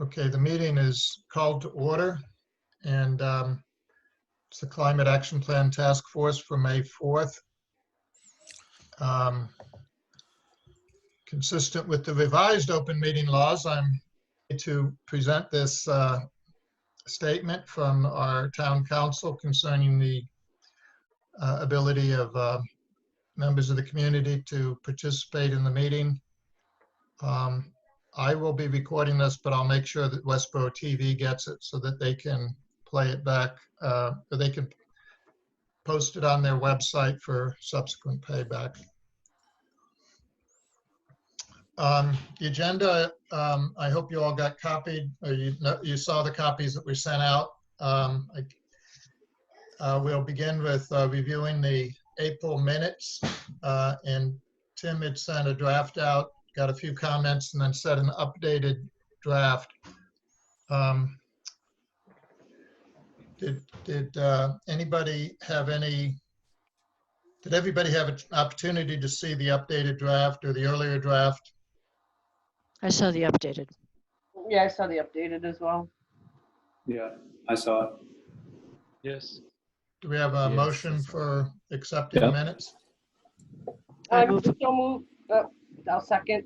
Okay, the meeting is called to order, and it's the Climate Action Plan Task Force for May 4th. Consistent with the revised open meeting laws, I'm here to present this statement from our town council concerning the ability of members of the community to participate in the meeting. I will be recording this, but I'll make sure that Westboro TV gets it so that they can play it back, or they can post it on their website for subsequent payback. The agenda, I hope you all got copied, or you saw the copies that were sent out. We'll begin with reviewing the April minutes, and Tim had sent a draft out, got a few comments, and then set an updated draft. Did anybody have did everybody have an opportunity to see the updated draft or the earlier draft? I saw the updated. Yeah, I saw the updated as well. Yeah, I saw it. Yes. Do we have a Yes, motion that's for accepting the Yep. minutes? I I'm move- still move. I'll second.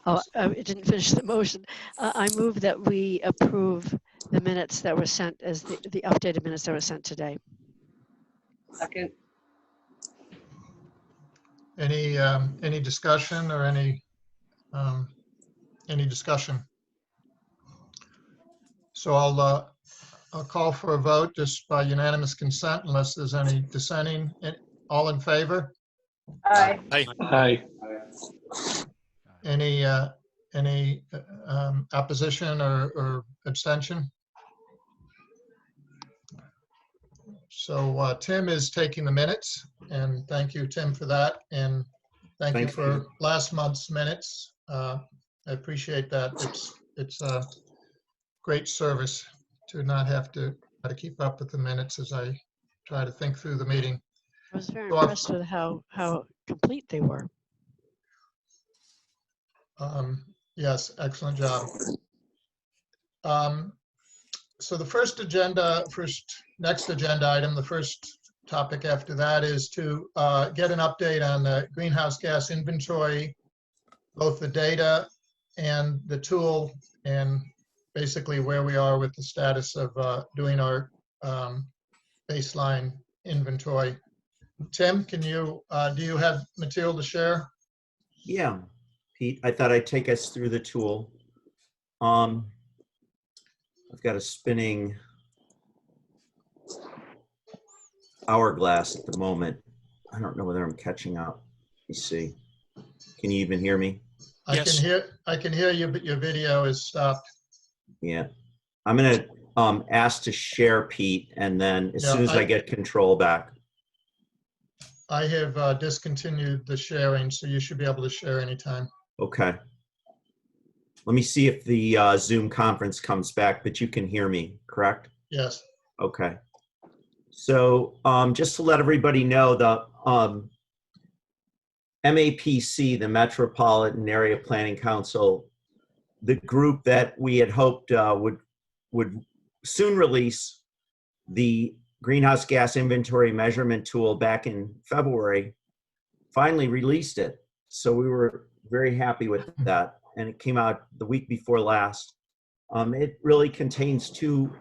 Oh, I didn't finish the motion. I move that we approve the minutes that were sent as the updated minutes that were sent today. Second. Any discussion or any discussion? So I'll call for a vote just by unanimous consent unless there's any dissenting. All in favor? Aye. Aye. Any opposition or abstention? So Tim is taking the minutes, and thank you, Tim, for that. And thank you Thank for you. last month's minutes. I appreciate that. It's a great service to not have to try to keep up with the minutes as I try to think through the meeting. I was very Well, impressed with how complete they were. Yes, excellent job. So the next agenda item, the first topic after that is to get an update on the greenhouse gas inventory, both the data and the tool, and basically where we are with the status of doing our baseline inventory. Tim, do you have material to share? Yeah, Pete, I thought I'd take us through the tool. I've got a spinning hourglass at the moment. I don't know whether I'm catching up. Let me see. Can you even hear me? Yes. I can hear you, but your video is stopped. Yeah. I'm gonna ask to share, Pete, and then as Yeah, soon as I get control back. I have discontinued the sharing, so you should be able to share anytime. Okay. Let me see if the Zoom conference comes back, but you can hear me, correct? Yes. Okay. So just to let everybody know, the MAPC, the Metropolitan Area Planning Council, the group that we had hoped would soon release the greenhouse gas inventory measurement tool back in February, finally released it. So we were very happy with that. And it came out the week before last. It really contains two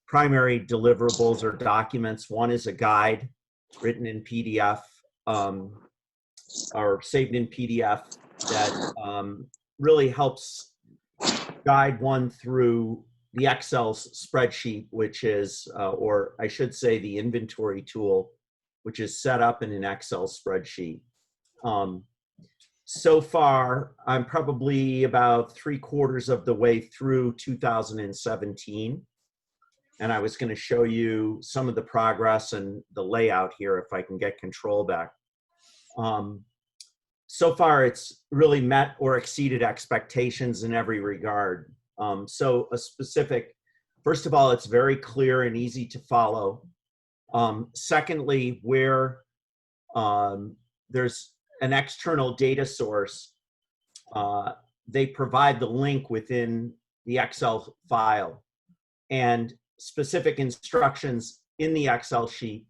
primary deliverables or documents. One is a guide written in PDF or saved in PDF that really helps guide one through the Excel spreadsheet, which is, or I should say the inventory tool, which is set up in an Excel spreadsheet. So far, I'm probably about 3/4 of the way through 2017. And I was going to show you some of the progress and the layout here if I can get control back. So far, it's really met or exceeded expectations in every regard. So a specific, first of all, it's very clear and easy to follow. Secondly, where there's an external data source, they provide the link within the Excel file, and specific instructions in the Excel sheet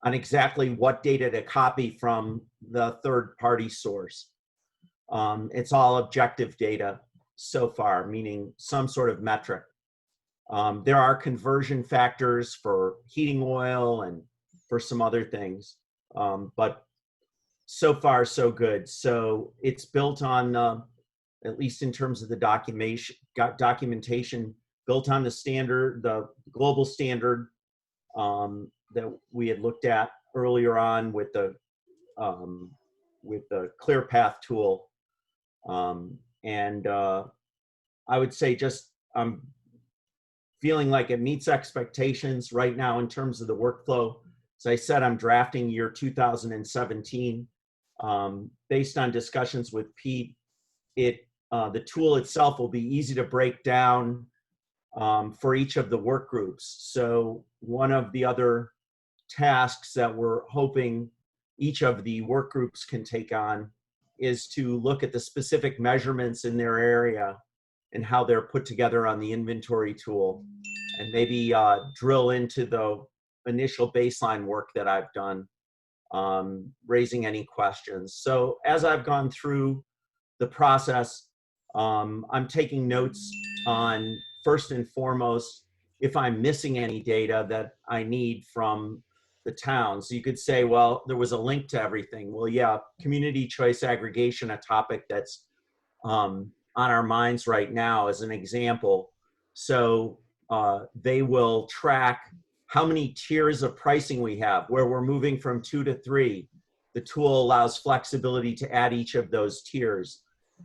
on exactly what data to copy from the third-party source. It's all objective data so far, meaning some sort of metric. There are conversion factors for heating oil and for some other things, but so far so good. So it's built on, at least in terms of the documentation, built on the standard, the global standard that we had looked at earlier on with the ClearPath tool. I would say just I'm feeling like it meets expectations right now in terms of the workflow. As I said, I'm drafting year 2017. Based on discussions with Pete, the tool itself will be easy to break down for each of the work groups. So one of the other tasks that we're hoping each of the work groups can take on is to look at the specific measurements in their area and how they're put together on the inventory tool, and maybe drill into the initial baseline work that I've done, raising any questions. So as I've gone through the process, I'm taking notes on, first and foremost, if I'm missing any data that I need from the towns. You could say, well, there was a link to everything. Well, yeah, community choice aggregation, a topic that's on our minds right now as an example. So they will track how many tiers of pricing we have, where we're moving from 2 to 3. The tool allows flexibility to add each of those tiers.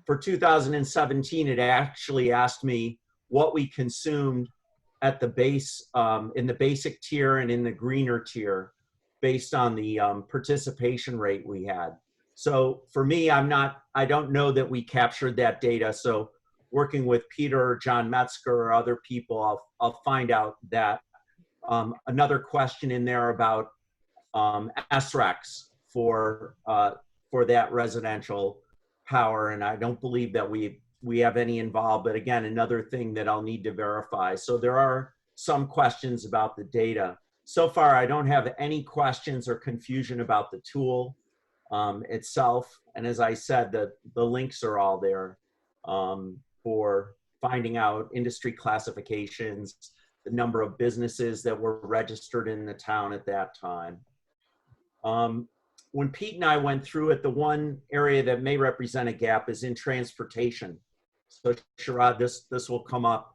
For 2017, it actually asked me what we consumed at the base, in the basic tier and in the greener tier, based on the participation rate we had. So for me, I don't know that we captured that data. So working with Peter, John Metzger, or other people, I'll find out that. Another question in there about SRECs for that residential power, and I don't believe that we have any involved, but again, another thing that I'll need to verify. So there are some questions about the data. So far, I don't have any questions or confusion about the tool itself. And as I said, the links are all there for finding out industry classifications, the number of businesses that were registered in the town at that time. When Pete and I went through it, the one area that may represent a gap is in transportation. So Sharad, this will come up.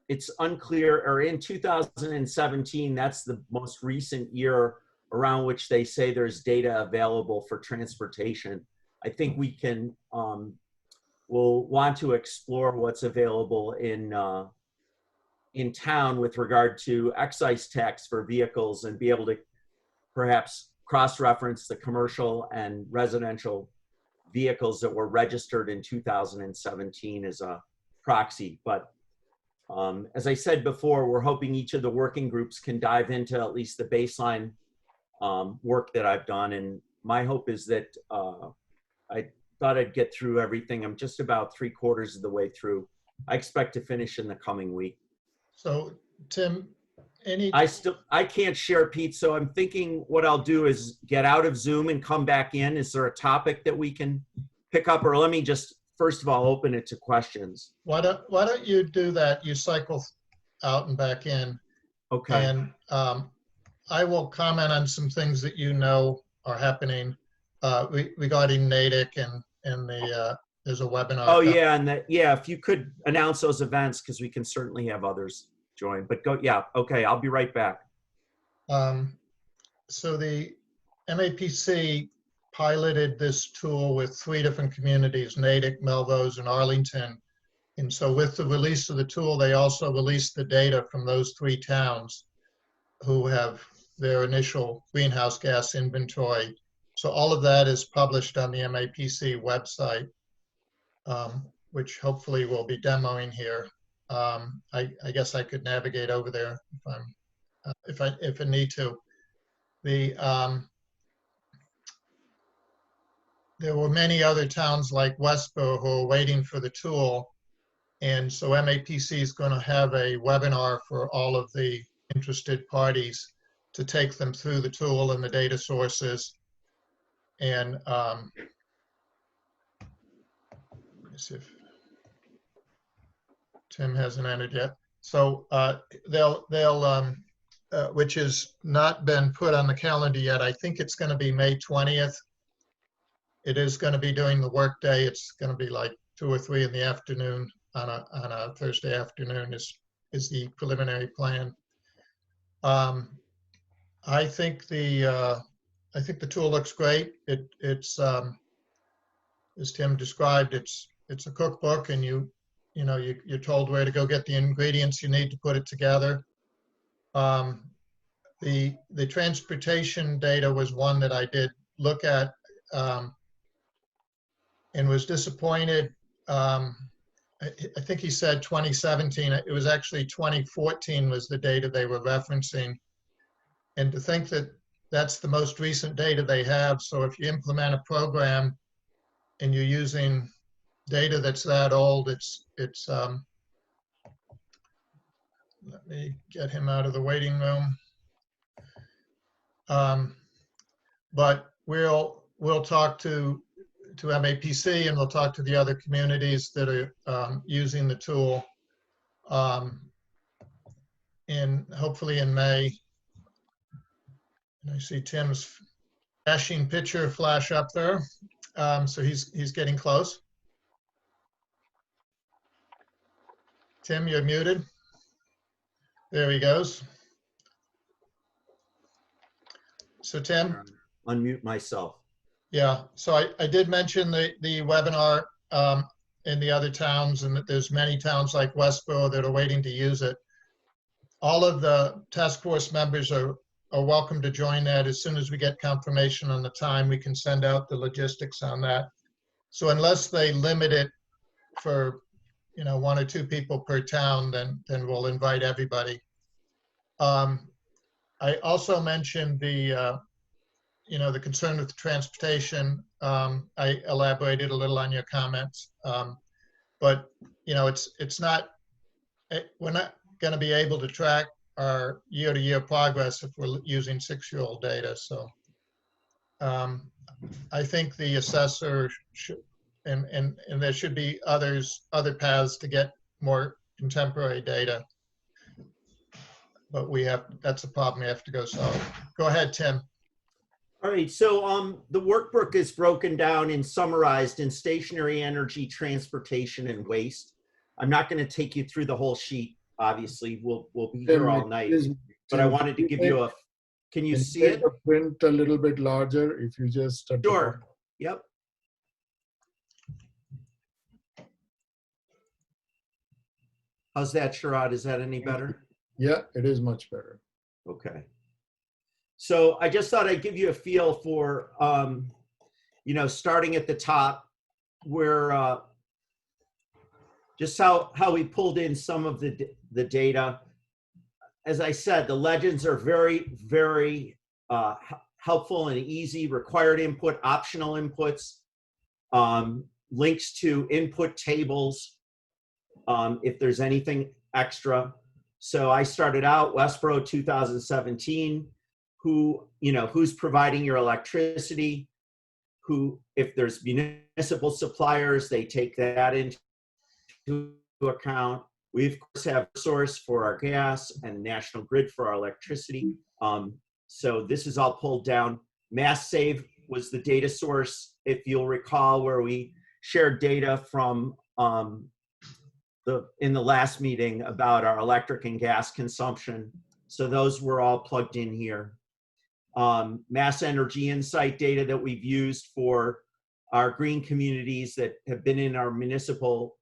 It's unclear, or in 2017, that's the most recent year around which they say there's data available for transportation. I think we can, we'll want to explore what's available in town with regard to excise tax for vehicles and be able to perhaps cross-reference the commercial and residential vehicles that were registered in 2017 as a proxy. But as I said before, we're hoping each of the working groups can dive into at least the baseline work that I've done. And my hope is that I thought I'd get through everything. I'm just about 3/4 of the way through. I expect to finish in the coming week. So Tim, I can't share, Pete, so I'm thinking what I'll do is get out of Zoom and come back in. Is there a topic that we can pick up, or let me just first of all open it to questions? why don't you do that? You cycle out and back in. Okay. And I will comment on some things that you know are happening regarding Natick and there's a webinar. Oh yeah, and yeah, if you could announce those events, because we can certainly have others join. But go, yeah, okay, I'll be right back. So the MAPC piloted this tool with 3 different communities, Natick, Melrose, and Arlington. And so with the release of the tool, they also released the data from those 3 towns who have their initial greenhouse gas inventory. So all of that is published on the MAPC website, which hopefully we'll be demoing here. I guess I could navigate over there if I need to. There were many other towns like Westboro who are waiting for the tool. And so MAPC is going to have a webinar for all of the interested parties to take them through the tool and the data sources. And let me see if Tim hasn't entered yet. So they'll which has not been put on the calendar yet. I think it's going to be May 20th. It is going to be during the workday. It's going to be like 2 or 3 in the afternoon on a Thursday afternoon is the preliminary plan. I think the tool looks great. It's as Tim described, it's a cookbook, and you're told where to go get the ingredients you need to put it together. The transportation data was one that I did look at and was disappointed. I think he said 2017. It was actually 2014 was the data they were referencing. And to think that that's the most recent data they have. So if you implement a program and you're using data that's that old, let me get him out of the waiting room. But we'll talk to MAPC, and we'll talk to the other communities that are using the tool hopefully in May. And I see Tim's flashing picture flash up there. So he's getting close. Tim, you're muted. There he goes. So Tim? Unmute myself. Yeah, so I did mention the webinar in the other towns, and that there's many towns like Westboro that are waiting to use it. All of the task force members are welcome to join that. As soon as we get confirmation on the time, we can send out the logistics on that. So unless they limit it for 1 or 2 people per town, then we'll invite everybody. I also mentioned the concern with the transportation. I elaborated a little on your comments, but it's not. We're not going to be able to track our year-to-year progress if we're using 6-year-old data. So I think the assessor should, and there should be other paths to get more contemporary data. But that's a problem we have to go solve. Go ahead, Tim. All right, so the workbook is broken down and summarized in stationary energy, transportation, and waste. I'm not going to take you through the whole sheet. Obviously, we'll be here all night. But I wanted to give you can you see it? The print a little bit larger if you just. Sure. Yep. How's that, Sharad? Is that any better? Yeah, it is much better. Okay. So I just thought I'd give you a feel for, starting at the top, where just how we pulled in some of the data. As I said, the legends are very, very helpful and easy. Required input, optional inputs, links to input tables if there's anything extra. So I started out Westboro 2017. Who's providing your electricity? If there's municipal suppliers, they take that into account. We of course have Source for our gas and National Grid for our electricity. So this is all pulled down. Mass Save was the data source, if you'll recall, where we shared data from in the last meeting about our electric and gas consumption. So those were all plugged in here. Mass Energy Insight data that we've used for our green communities that have been in our municipal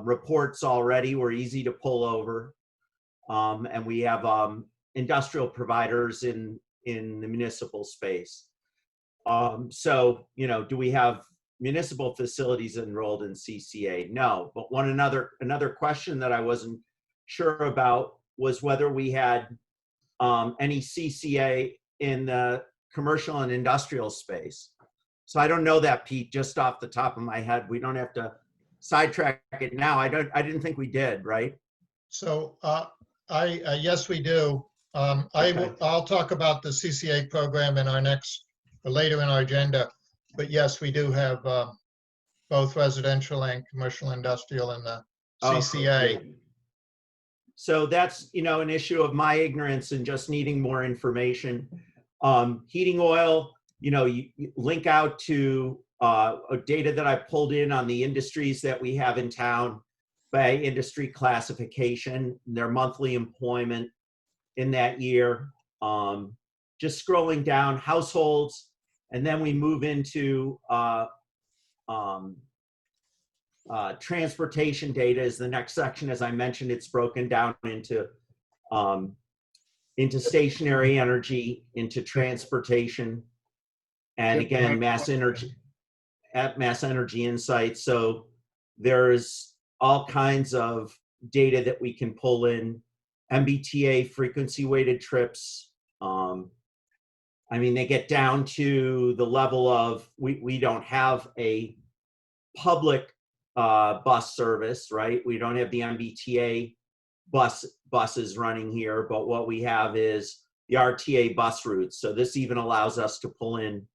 reports already were easy to pull over. And we have industrial providers in the municipal space. So, do we have municipal facilities enrolled in CCA? No, but another question that I wasn't sure about was whether we had any CCA in the commercial and industrial space. So I don't know that, Pete, just off the top of my head. We don't have to sidetrack it now. I didn't think we did, right? So yes, we do. Okay. I'll talk about the CCA program in our next, or later in our agenda. But yes, we do have both residential and commercial industrial in the CCA. Okay. So that's, an issue of my ignorance and just needing more information. Heating oil, you link out to data that I pulled in on the industries that we have in town by industry classification, their monthly employment in that year. Just scrolling down households, and then we move into transportation data is the next section. As I mentioned, it's broken down into stationary energy, into transportation, and again, mass energy insights. So there's all kinds of data that we can pull in. MBTA frequency weighted trips. They get down to the level of we don't have a public bus service, right? We don't have the MBTA buses running here, but what we have is the RTA bus routes. So this even allows us to pull in,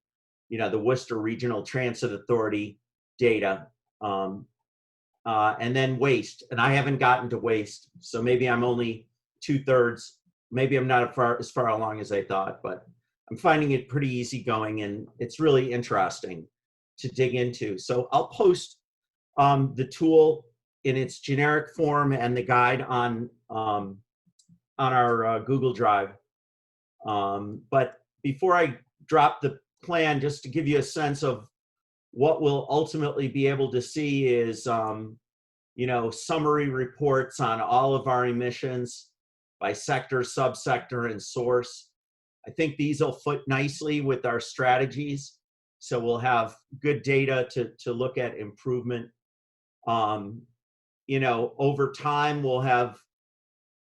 the Worcester Regional Transit Authority data, and then waste. And I haven't gotten to waste, so maybe I'm only 2/3. Maybe I'm not as far along as I thought, but I'm finding it pretty easy going, and it's really interesting to dig into. So I'll post the tool in its generic form and the guide on our Google Drive. But before I drop the plan, just to give you a sense of what we'll ultimately be able to see is, summary reports on all of our emissions by sector, subsector, and source. I think these will fit nicely with our strategies. So we'll have good data to look at improvement. Over time, we'll have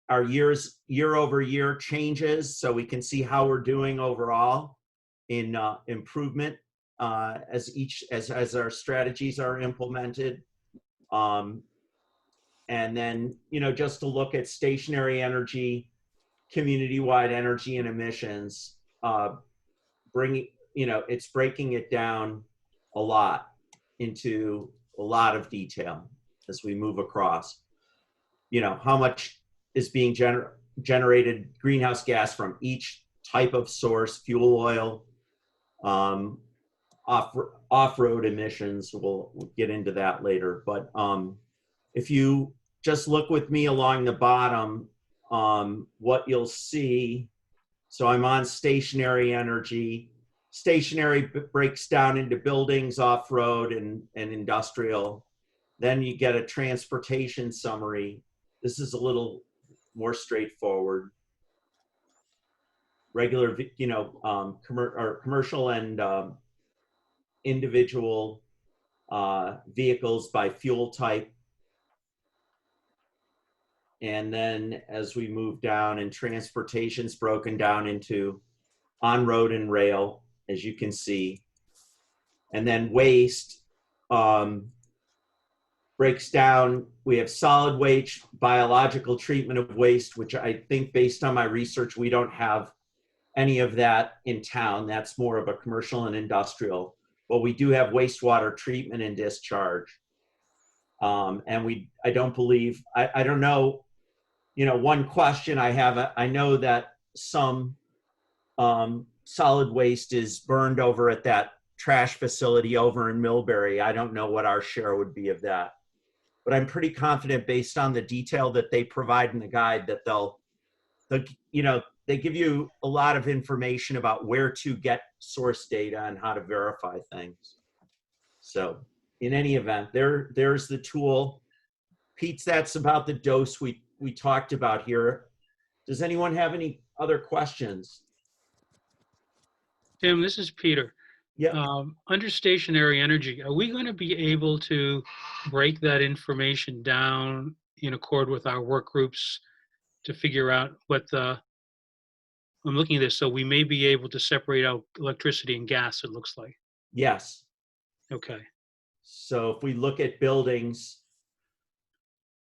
our year-over-year changes, so we can see how we're doing overall in improvement as our strategies are implemented. And then, just to look at stationary energy, community-wide energy and emissions, it's breaking it down a lot into a lot of detail as we move across. How much is being generated greenhouse gas from each type of source, fuel oil, off-road emissions. We'll get into that later. But if you just look with me along the bottom, what you'll see, so I'm on stationary energy. Stationary breaks down into buildings, off-road, and industrial. Then you get a transportation summary. This is a little more straightforward. Regular, commercial and individual vehicles by fuel type. And then as we move down, and transportation's broken down into on-road and rail, as you can see. And then waste breaks down. We have solid waste, biological treatment of waste, which I think based on my research, we don't have any of that in town. That's more of a commercial and industrial. But we do have wastewater treatment and discharge. And I don't believe, I don't know, one question I have, I know that some solid waste is burned over at that trash facility over in Millbury. I don't know what our share would be of that. But I'm pretty confident based on the detail that they provide in the guide that they give you a lot of information about where to get source data and how to verify things. So in any event, there's the tool. Pete, that's about the dose we talked about here. Does anyone have any other questions? Tim, this is Peter. Yeah. Under stationary energy, are we going to be able to break that information down in accord with our work groups to figure out what I'm looking at this, so we may be able to separate out electricity and gas, it looks like. Yes. Okay. So if we look at buildings,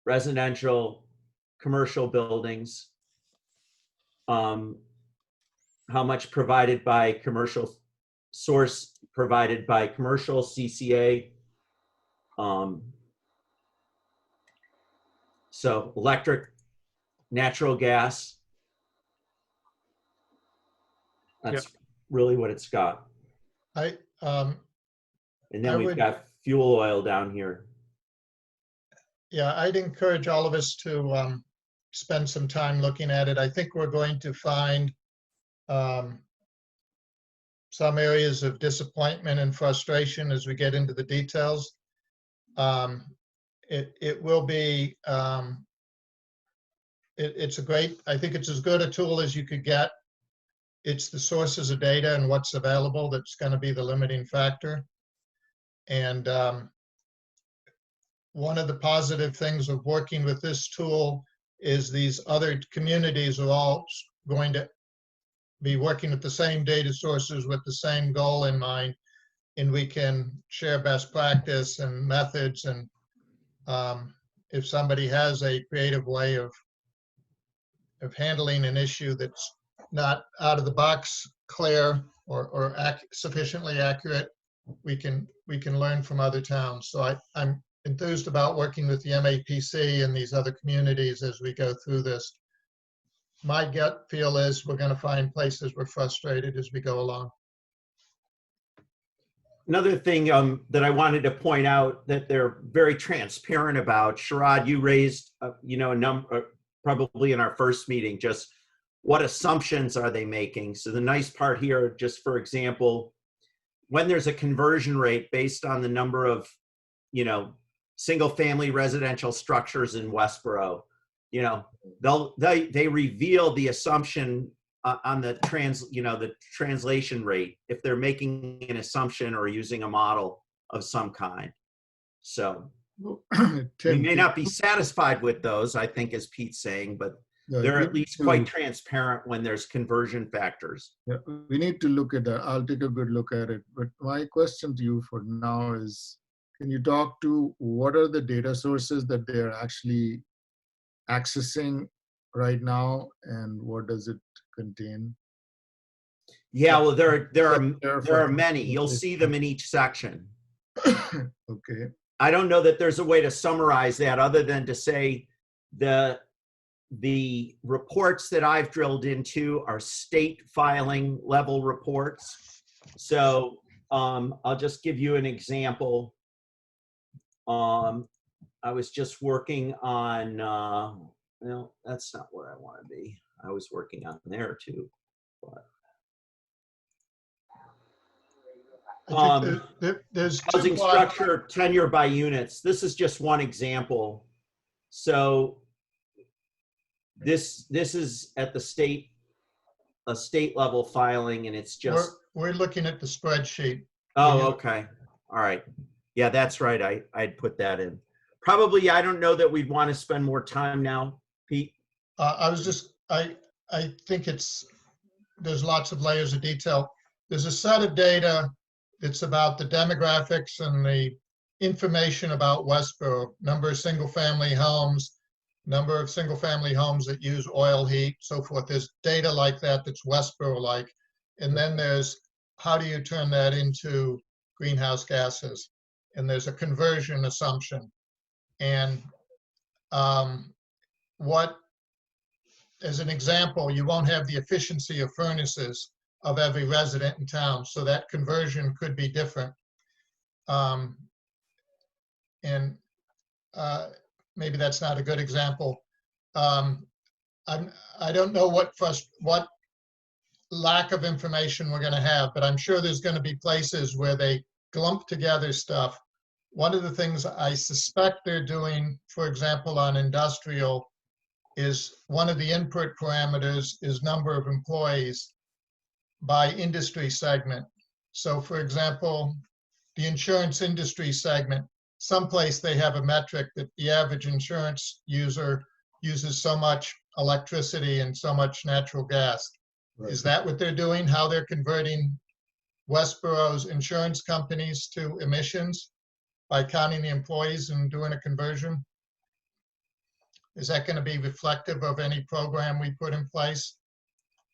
residential, commercial buildings, how much provided by commercial, source provided by commercial CCA. So electric, natural gas. That's really what it's got. I, And then I we've would- got fuel oil down here. yeah, I'd encourage all of us to spend some time looking at it. I think we're going to find some areas of disappointment and frustration as we get into the details. It will be, it's a great, I think it's as good a tool as you could get. It's the sources of data and what's available that's going to be the limiting factor. And one of the positive things of working with this tool is these other communities are all going to be working with the same data sources with the same goal in mind, and we can share best practice and methods. And if somebody has a creative way of handling an issue that's not out of the box clear or sufficiently accurate, we can learn from other towns. So I'm enthused about working with the MAPC and these other communities as we go through this. My gut feel is we're going to find places we're frustrated as we go along. Another thing that I wanted to point out that they're very transparent about, Sharad, you raised, you know, a number, probably in our first meeting, just what assumptions are they making? So the nice part here, just for example, when there's a conversion rate based on the number of, you know, single family residential structures in Westboro, you know, they reveal the assumption on the the translation rate if they're making an assumption or using a model of some kind. So we may not be satisfied with those, I think, as Pete's saying, but they're at least quite transparent when there's conversion factors. Yeah, we need to look at that. I'll take a good look at it. But my question to you for now is, can you talk to what are the data sources that they're actually accessing right now, and what does it contain? Yeah, well, there are many. You'll see them in each section. Okay. I don't know that there's a way to summarize that other than to say the reports that I've drilled into are state filing level reports. So I'll just give you an example. I was just working on, no, that's not where I want to be. I was working on there too, but. I think there's Housing structure, tenure by units. This is just one example. So this is at the state level filing, and it's just. We're looking at the spreadsheet. Oh, okay. All right. Yeah, that's right. I'd put that in. Probably, I don't know that we'd want to spend more time now, Pete. I think there's lots of layers of detail. There's a set of data that's about the demographics and the information about Westboro, number of single-family homes, number of single-family homes that use oil heat, so forth. There's data like that that's Westboro-like. And then there's how do you turn that into greenhouse gases? And there's a conversion assumption. And as an example, you won't have the efficiency of furnaces of every resident in town, so that conversion could be different. Maybe that's not a good example. I don't know what lack of information we're going to have, but I'm sure there's going to be places where they glump together stuff. One of the things I suspect they're doing, for example, on industrial, is one of the input parameters is number of employees by industry segment. So for example, the insurance industry segment, someplace they have a metric that the average insurance user uses so much electricity and so much natural gas. Right. Is that what they're doing? How they're converting Westboro's insurance companies to emissions? by counting the employees and doing a conversion? Is that going to be reflective of any program we put in place?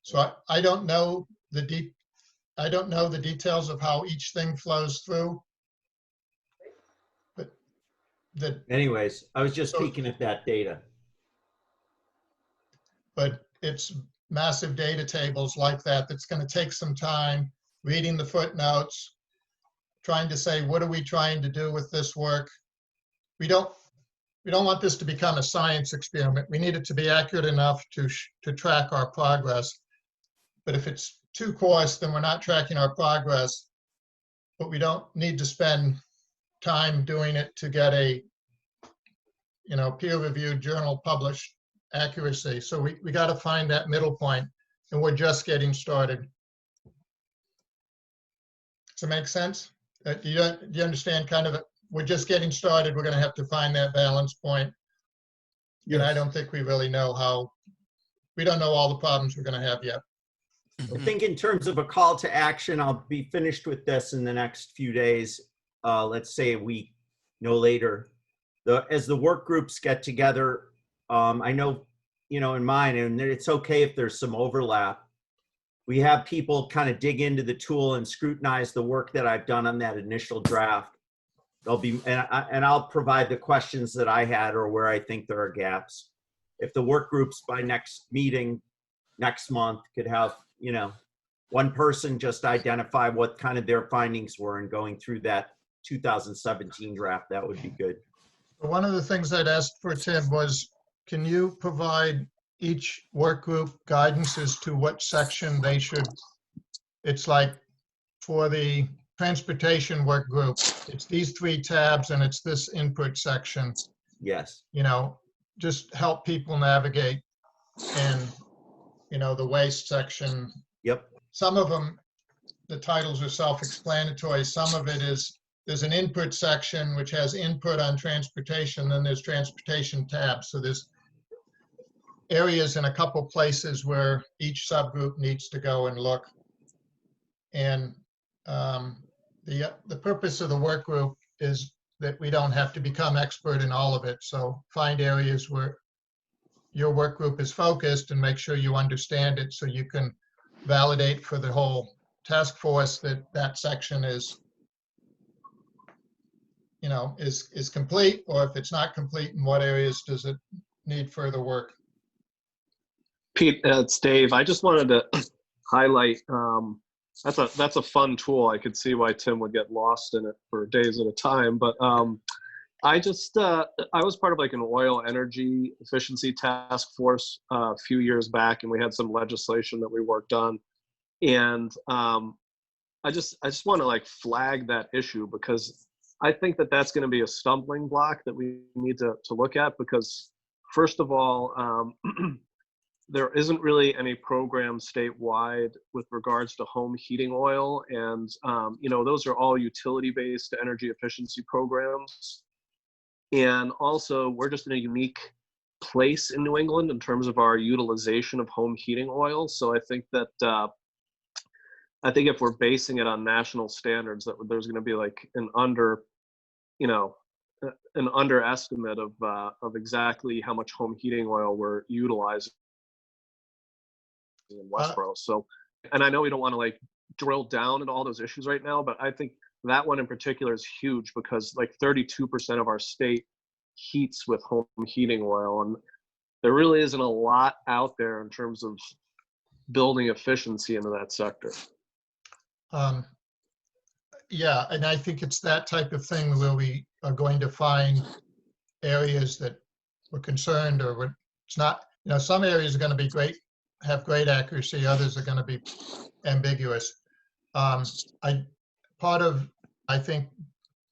So I don't know the details of how each thing flows through. But Anyways, I was just So- peeking at that data. but it's massive data tables like that that's going to take some time, reading the footnotes, trying to say, what are we trying to do with this work? We don't want this to become a science experiment. We need it to be accurate enough to track our progress. But if it's too coarse, then we're not tracking our progress. But we don't need to spend time doing it to get a peer-reviewed journal published accuracy. So we got to find that middle point, and we're just getting started. Does it make sense? Do you understand kind of, we're just getting started. We're going to have to find that balance point. And I don't think we really know we don't know all the problems we're going to have yet. I think in terms of a call to action, I'll be finished with this in the next few days. Let's say a week, no later. As the work groups get together, I know, in mine, and it's okay if there's some overlap. We have people kind of dig into the tool and scrutinize the work that I've done on that initial draft. And I'll provide the questions that I had or where I think there are gaps. If the work groups by next meeting, next month, could have, one person just identify what kind of their findings were and going through that 2017 draft, that would be good. One of the things I'd asked for, Tim, was can you provide each work group guidance as to what section they should, it's like for the transportation work group, it's these 3 tabs and it's this input section, Yes. just help people navigate. And, the waste section. Yep. Some of them, the titles are self-explanatory. Some of it is, there's an input section which has input on transportation, then there's transportation tabs. So there's areas in a couple places where each subgroup needs to go and look. And the purpose of the work group is that we don't have to become expert in all of it. So find areas where your work group is focused and make sure you understand it so you can validate for the whole task force that section is complete, or if it's not complete, in what areas does it need further work? Pete, it's Dave. I just wanted to highlight, that's a fun tool. I could see why Tim would get lost in it for days at a time, but I was part of like an oil energy efficiency task force a few years back, and we had some legislation that we worked on. And I just want to like flag that issue, because I think that that's going to be a stumbling block that we need to look at, because first of all, there isn't really any program statewide with regards to home heating oil. And, those are all utility-based energy efficiency programs. And also, we're just in a unique place in New England in terms of our utilization of home heating oil. So I think that, if we're basing it on national standards, that there's going to be like an underestimate of exactly how much home heating oil we're utilizing in Westboro. So, and I know we don't want to like drill down into all those issues right now, but I think that one in particular is huge, because like 32% of our state heats with home heating oil, and there really isn't a lot out there in terms of building efficiency into that sector. Yeah, and I think it's that type of thing where we are going to find areas that we're concerned, or it's not, some areas are going to be have great accuracy, others are going to be ambiguous. I think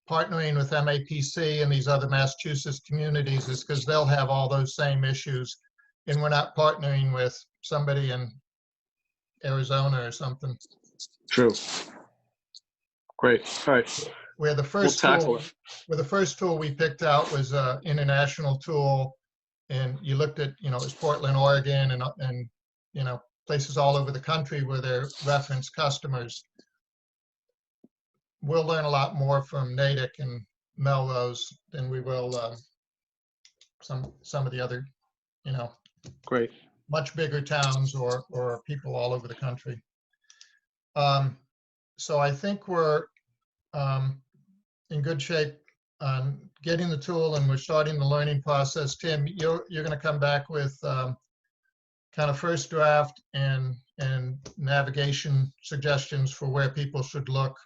partnering with MAPC and these other Massachusetts communities is because they'll have all those same issues, and we're not partnering with somebody in Arizona or something. True. Great. All right. Where the first tool we picked out was an international tool, and you looked at, it was Portland, Oregon, and places all over the country where they're reference customers. We'll learn a lot more from Natick, and Melrose than we will some of the other, Great. much bigger towns or people all over the country. So I think we're in good shape on getting the tool, and we're starting the learning process. Tim, you're going to come back with kind of first draft and navigation suggestions for where people should look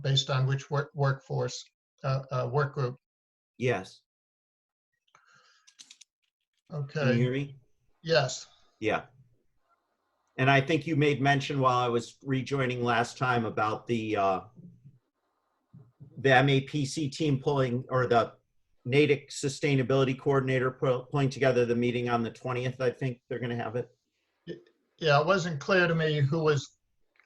based on which work group. Yes. Can you Okay. hear me? Yes. Yeah. And I think you made mention while I was rejoining last time about the MAPC team pulling, or the Natick Sustainability Coordinator pulling together the meeting on the 20th. I think they're going to have it. Yeah, it wasn't clear to me who was,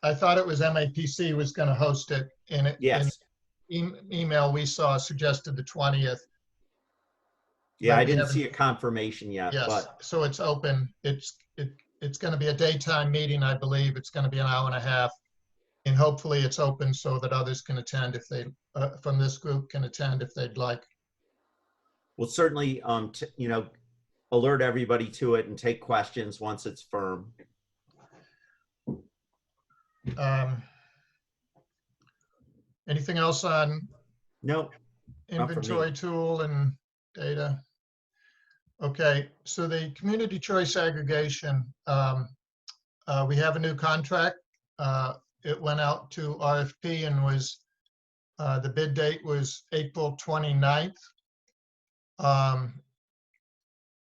I thought it was MAPC was going to host it, and it, Yes. email we saw suggested the 20th. Yeah, But I we didn't haven't- see a confirmation yet, Yes, but so it's open. It's going to be a daytime meeting, I believe. It's going to be an hour and a half. And hopefully it's open so that others can attend if they, from this group can attend if they'd like. we'll certainly, alert everybody to it and take questions once it's firm. Anything else on No, Not for me. inventory tool and data? Okay, so the community choice aggregation, we have a new contract. It went out to RFP and was, the bid date was April 29th.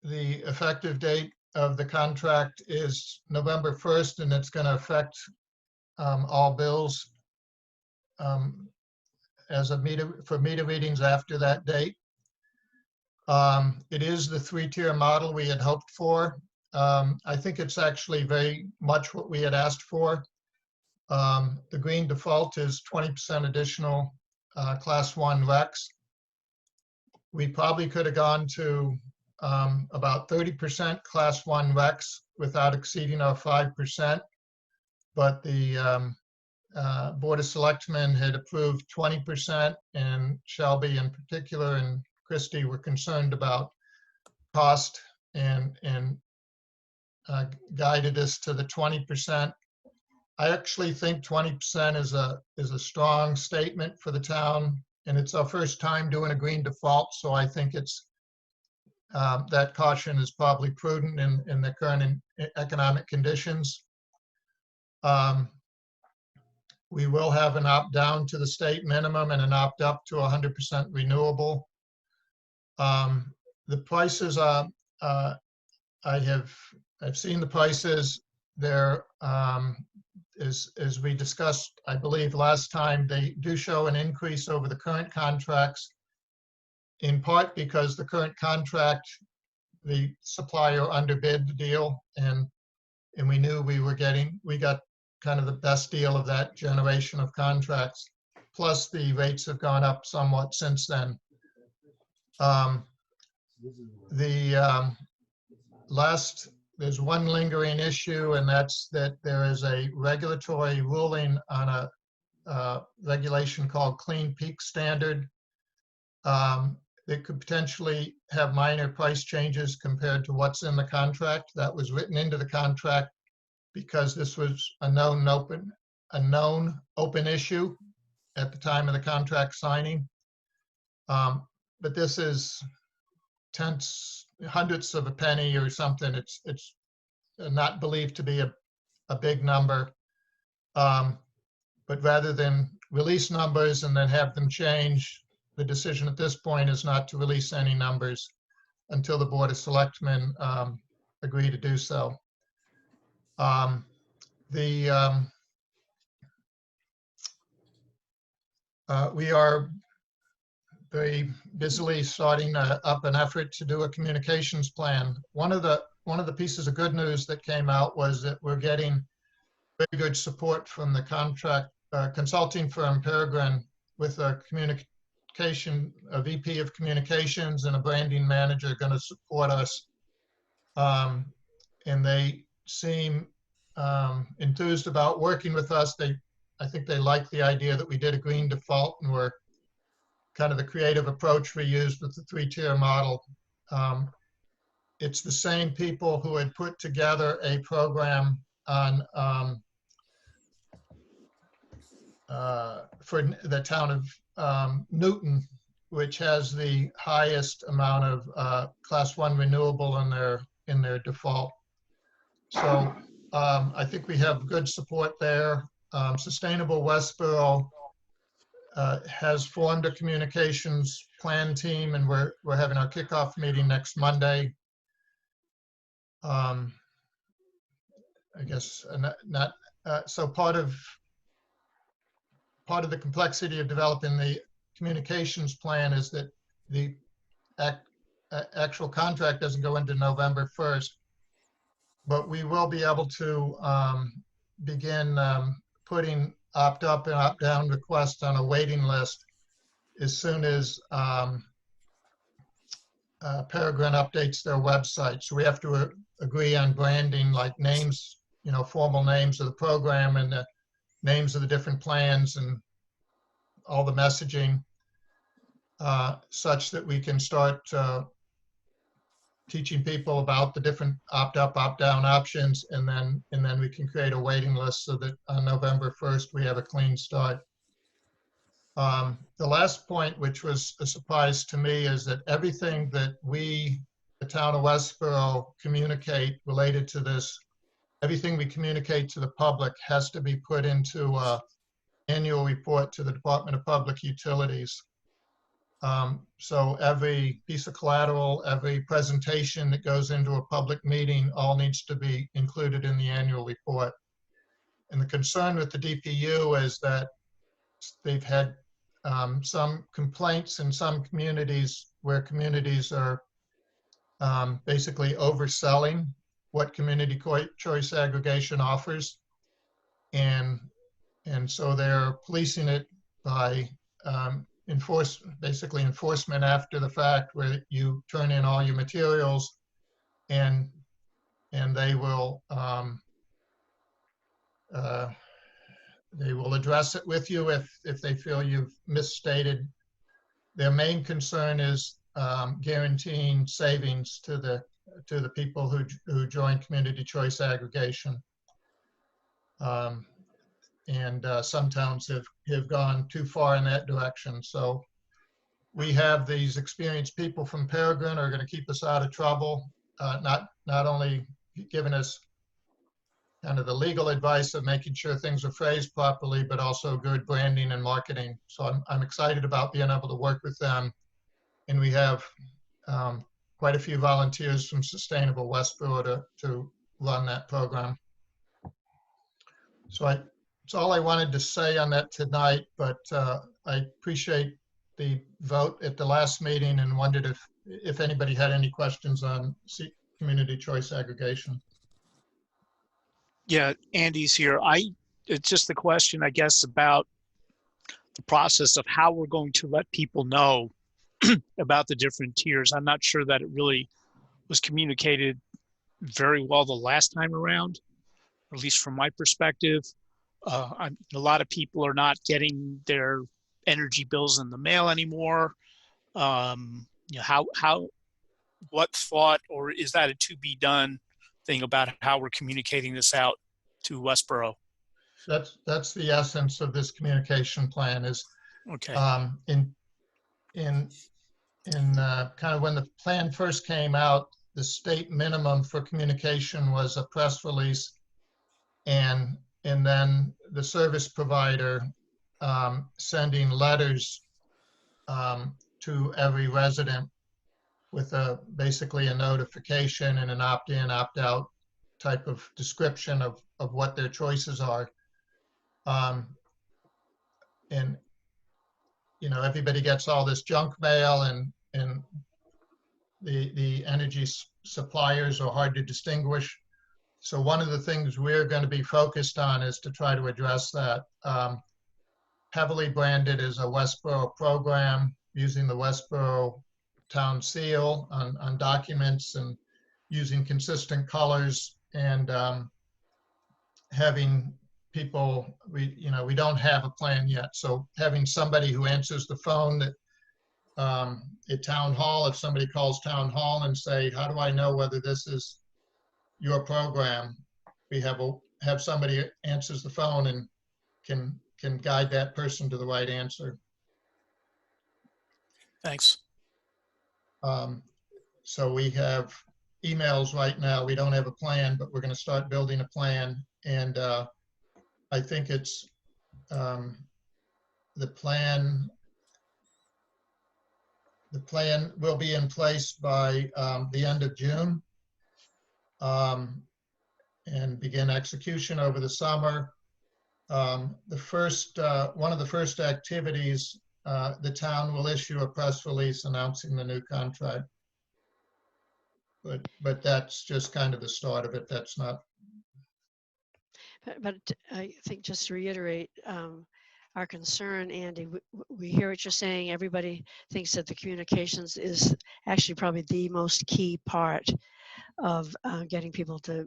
The effective date of the contract is November 1st, and it's going to affect all bills as a for meter readings after that date. It is the 3-tier model we had hoped for. I think it's actually very much what we had asked for. The green default is 20% additional class 1 RECs. We probably could have gone to about 30% class 1 RECs without exceeding our 5%. But the Board of Selectmen had approved 20%, and Shelby in particular and Christie were concerned about cost and guided us to the 20%. I actually think 20% is a strong statement for the town, and it's our first time doing a green default, so I think it's that caution is probably prudent in the current economic conditions. We will have an opt down to the state minimum and an opt up to 100% renewable. The prices are, I've seen the prices. They're, as we discussed, I believe last time, they do show an increase over the current contracts, in part because the current contract, the supplier underbid the deal, and we knew we got kind of the best deal of that generation of contracts. Plus the rates have gone up somewhat since then. There's one lingering issue, and that's that there is a regulatory ruling on a regulation called Clean Peak Standard that could potentially have minor price changes compared to what's in the contract. That was written into the contract because this was a known open issue at the time of the contract signing. But this is hundredths of a penny or something. It's not believed to be a big number. But rather than release numbers and then have them change, the decision at this point is not to release any numbers until the Board of Selectmen agree to do so. We are very busily starting up an effort to do a communications plan. One of the pieces of good news that came out was that we're getting very good support from the contract consulting firm Peregrine, with a VP of communications and a branding manager going to support us. And they seem enthused about working with us. I think they like the idea that we did a green default, and we're kind of the creative approach we used with the 3-tier model. It's the same people who had put together a program on for the town of Newton, which has the highest amount of Class 1 renewable in their default. So I think we have good support there. Sustainable Westboro has formed a communications plan team, and we're having our kickoff meeting next Monday. I guess so part of the complexity of developing the communications plan is that the actual contract doesn't go into November 1st, but we will be able to begin putting opt-up and opt-down requests on a waiting list as soon as Peregrine updates their website. So we have to agree on branding, like names, formal names of the program and the names of the different plans and all the messaging, such that we can start teaching people about the different opt-up, opt-down options, and then we can create a waiting list so that on November 1st we have a clean start. The last point, which was a surprise to me, is that everything that we, the town of Westboro, communicate related to this, everything we communicate to the public has to be put into an annual report to the Department of Public Utilities. So every piece of collateral, every presentation that goes into a public meeting, all needs to be included in the annual report. And the concern with the DPU is that they've had some complaints in some communities where communities are basically overselling what community choice aggregation offers. And so they're policing it by enforcement after the fact, where you turn in all your materials and they will address it with you if they feel you've misstated. Their main concern is guaranteeing savings to the people who join community choice aggregation. And some towns have gone too far in that direction. So we have these experienced people from Peregrine who are going to keep us out of trouble, not only giving us kind of the legal advice of making sure things are phrased properly, but also good branding and marketing. So I'm excited about being able to work with them. And we have quite a few volunteers from Sustainable Westboro to run that program. So that's all I wanted to say on that tonight, but I appreciate the vote at the last meeting and wondered if anybody had any questions on community choice aggregation. Yeah, Andy's here. It's just the question, I guess, about the process of how we're going to let people know about the different tiers. I'm not sure that it really was communicated very well the last time around, at least from my perspective. A lot of people are not getting their energy bills in the mail anymore. What thought, or is that a to be done thing about how we're communicating this out to Westboro? That's the essence of this communication plan. Is okay. In kind of when the plan first came out, the state minimum for communication was a press release, and then the service provider sending letters to every resident with basically a notification and an opt-in, opt-out type of description of what their choices are. And everybody gets all this junk mail, and the energy suppliers are hard to distinguish. So one of the things we're going to be focused on is to try to address that. Heavily branded as a Westboro program, using the Westboro town seal on documents, and using consistent colors, and having people, we don't have a plan yet. So having somebody who answers the phone that at town hall, if somebody calls town hall and say, how do I know whether this is your program? We have somebody answers the phone and can guide that person to the right answer. Thanks. So we have emails right now. We don't have a plan, but we're going to start building a plan. And I think it's the plan will be in place by the end of June and begin execution over the summer. One of the first activities, the town will issue a press release announcing the new contract. But that's just kind of the start of it. That's not. But I think just to reiterate our concern, Andy, we hear what you're saying. Everybody thinks that the communications is actually probably the most key part of getting people to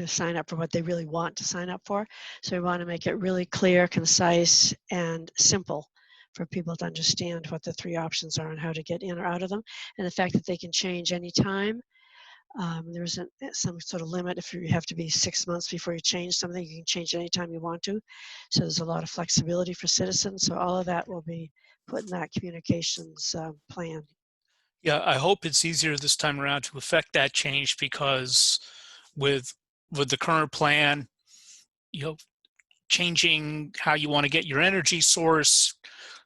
sign up for what they really want to sign up for. So we want to make it really clear, concise, and simple for people to understand what the three options are and how to get in or out of them. And the fact that they can change anytime. There isn't some sort of limit. If you have to be 6 months before you change something, you can change anytime you want to. So there's a lot of flexibility for citizens. So all of that will be put in that communications plan. Yeah, I hope it's easier this time around to effect that change, because with the current plan, changing how you want to get your energy source,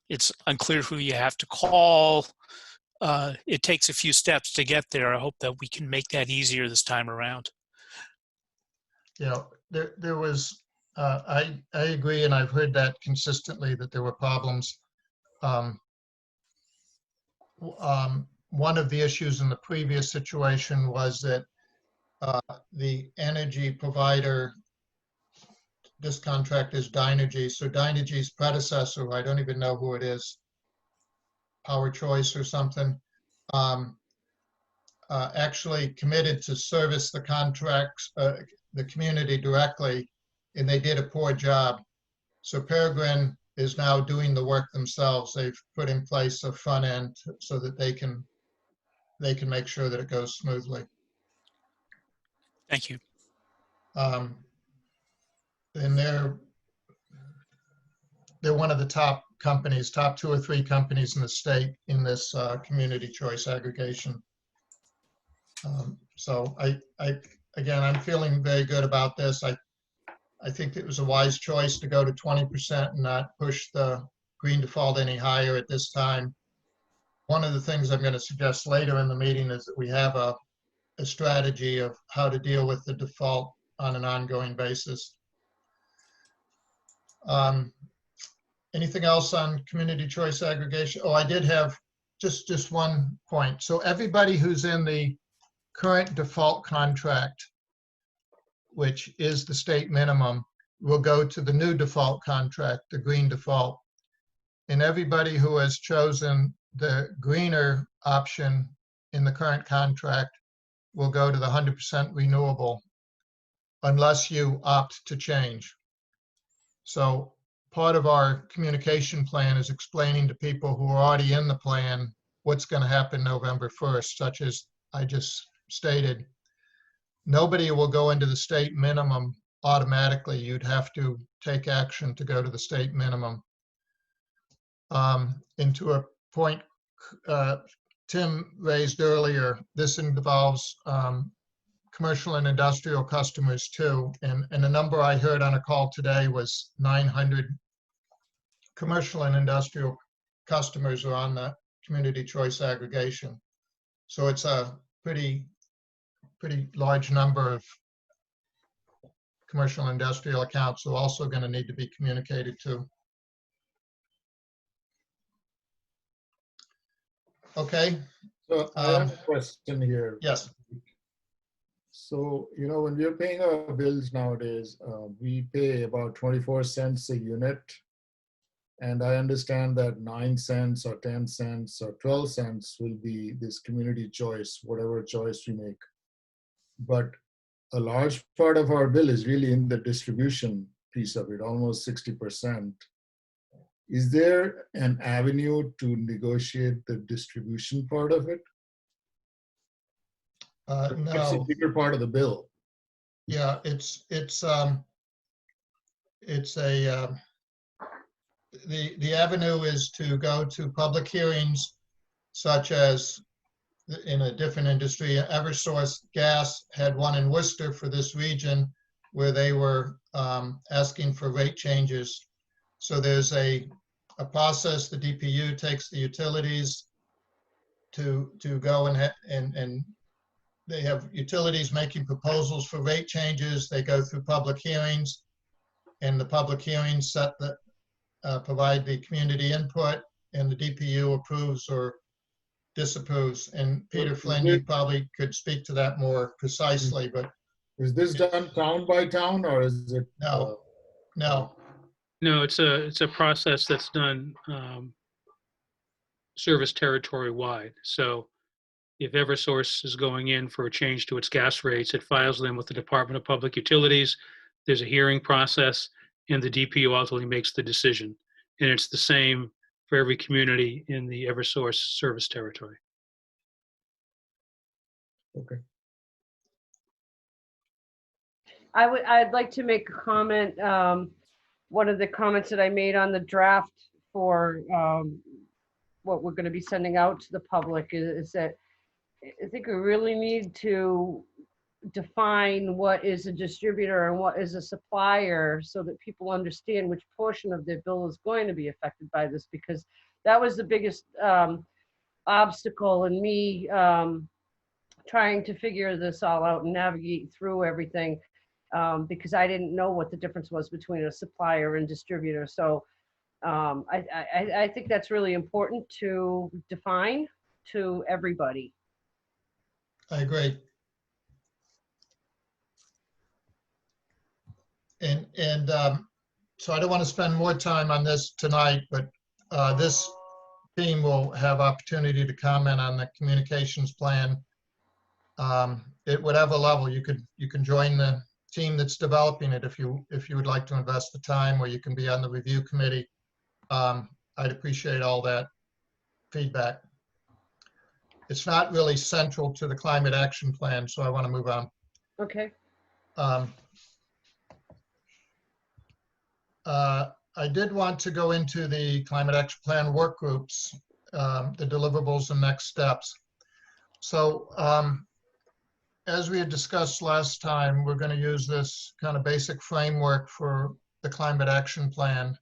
it's unclear who you have to call. It takes a few steps to get there. I hope that we can make that easier this time around. There was, I agree, and I've heard that consistently, that there were problems. One of the issues in the previous situation was that the energy provider, this contract is Dynergy, so Dynergy's predecessor, I don't even know who it is, Power Choice or something, actually committed to service the contracts, the community directly, and they did a poor job. So Peregrine is now doing the work themselves. They've put in place a front end so that they can make sure that it goes smoothly. Thank you. And they're one of the top companies, top 2 or 3 companies in the state in this community choice aggregation. So again, I'm feeling very good about this. I think it was a wise choice to go to 20% and not push the green default any higher at this time. One of the things I'm going to suggest later in the meeting is that we have a strategy of how to deal with the default on an ongoing basis. Anything else on community choice aggregation? Oh, I did have just one point. So everybody who's in the current default contract, which is the state minimum, will go to the new default contract, the green default. And everybody who has chosen the greener option in the current contract will go to the 100% renewable unless you opt to change. So part of our communication plan is explaining to people who are already in the plan what's going to happen November 1st, such as I just stated. Nobody will go into the state minimum automatically. You'd have to take action to go to the state minimum. And to a point Tim raised earlier, this involves commercial and industrial customers too. And the number I heard on a call today was 900 commercial and industrial customers are on the community choice aggregation. So it's a pretty large number of commercial and industrial accounts, so also going to need to be communicated to. Okay. So I have a question here. Yes. So, when we're paying our bills nowadays, we pay about 24 cents a unit. And I understand that 9 cents or 10 cents or 12 cents will be this community choice, whatever choice we make. But a large part of our bill is really in the distribution piece of it, almost 60%. is there an avenue to negotiate the distribution part of it? It's a No, bigger part of the bill. yeah, it's the avenue is to go to public hearings such as in a different industry. Eversource Gas had one in Worcester for this region where they were asking for rate changes. So there's a process. The DPU takes the utilities to go and they have utilities making proposals for rate changes. They go through public hearings, and the public hearings set the provide the community input, and the DPU approves or disapproves. And Peter Flynn, you probably could speak to that more precisely, but Is this done town by town, or is it? no, no. No, it's a process that's done service territory wide. So if Eversource is going in for a change to its gas rates, it files them with the Department of Public Utilities. There's a hearing process, and the DPU ultimately makes the decision. And it's the same for every community in the Eversource service territory. Okay. I'd like to make a comment. One of the comments that I made on the draft for what we're going to be sending out to the public is that I think we really need to define what is a distributor and what is a supplier so that people understand which portion of their bill is going to be affected by this, because that was the biggest obstacle in me trying to figure this all out and navigate through everything, because I didn't know what the difference was between a supplier and distributor. So I think that's really important to define to everybody. I agree. And so I don't want to spend more time on this tonight, but this team will have opportunity to comment on the communications plan at whatever level. You can join the team that's developing it if you would like to invest the time, or you can be on the review committee. I'd appreciate all that feedback. It's not really central to the climate action plan, so I want to move on. Okay. I did want to go into the climate action plan work groups, the deliverables and next steps. So as we had discussed last time, we're going to use this kind of basic framework for the climate action plan.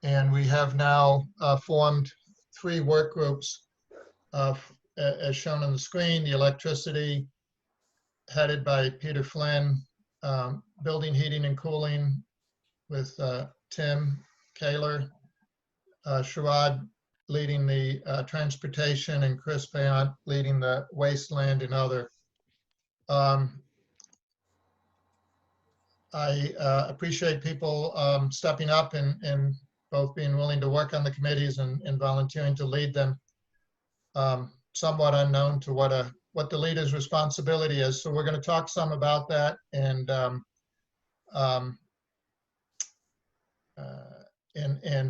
And we have now formed 3 work groups as shown on the screen: the electricity, headed by Peter Flynn, building, heating, and cooling with Tim Kaler, Sherrod leading the transportation, and Chris Bayant leading the wasteland and other. I appreciate people stepping up and both being willing to work on the committees and volunteering to lead them. Somewhat unknown to what the leader's responsibility is. So we're going to talk some about that and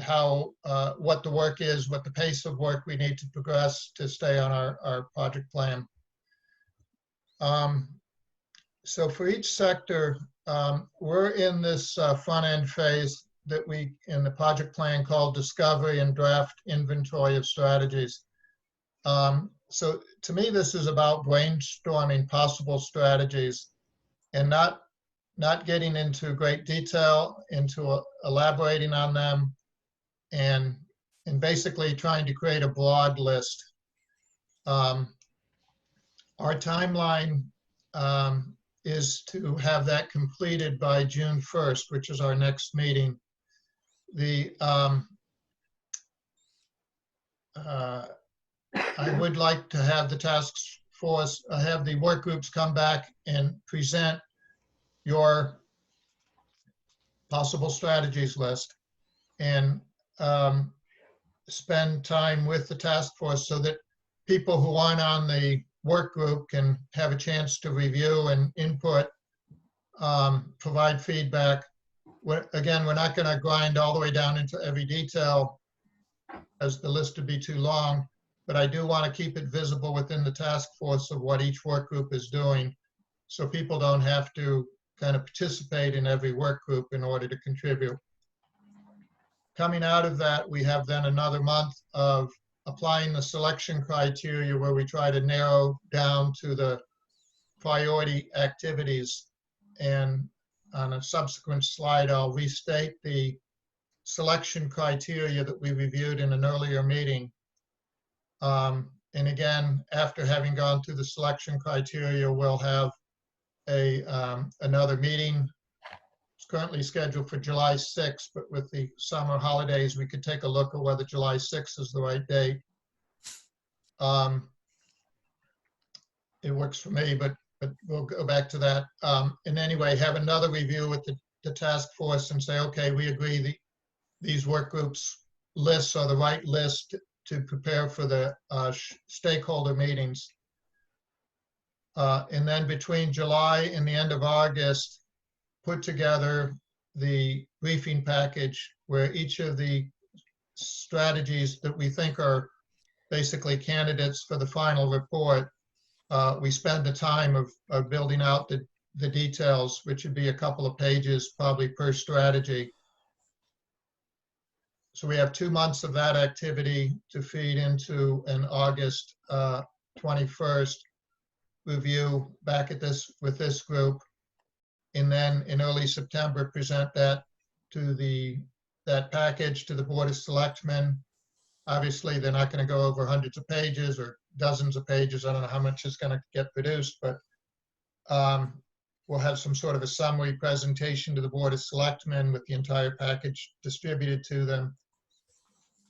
how what the work is, what the pace of work we need to progress to stay on our project plan. So for each sector, we're in this front end phase that we in the project plan called discovery and draft inventory of strategies. So to me, this is about brainstorming possible strategies and not getting into great detail, into elaborating on them, and basically trying to create a broad list. Our timeline is to have that completed by June 1st, which is our next meeting. I would like to have the task force, have the work groups come back and present your possible strategies list and spend time with the task force so that people who aren't on the work group can have a chance to review and input, provide feedback. Again, we're not going to grind all the way down into every detail as the list would be too long, but I do want to keep it visible within the task force of what each work group is doing, so people don't have to kind of participate in every work group in order to contribute. Coming out of that, we have then another month of applying the selection criteria where we try to narrow down to the priority activities. And on a subsequent slide, I'll restate the selection criteria that we reviewed in an earlier meeting. And again, after having gone through the selection criteria, we'll have another meeting. It's currently scheduled for July 6th, but with the summer holidays, we could take a look at whether July 6th is the right date. It works for me, but we'll go back to that. And anyway, have another review with the task force and say, okay, we agree these work groups lists are the right list to prepare for the stakeholder meetings. And then between July and the end of August, put together the briefing package where each of the strategies that we think are basically candidates for the final report, we spend the time of building out the details, which would be a couple of pages probably per strategy. So we have 2 months of that activity to feed into an August 21st review back at with this group. And then in early September, present that to that package to the Board of Selectmen. Obviously, they're not going to go over hundreds of pages or dozens of pages. I don't know how much is going to get produced, but we'll have some sort of a summary presentation to the Board of Selectmen with the entire package distributed to them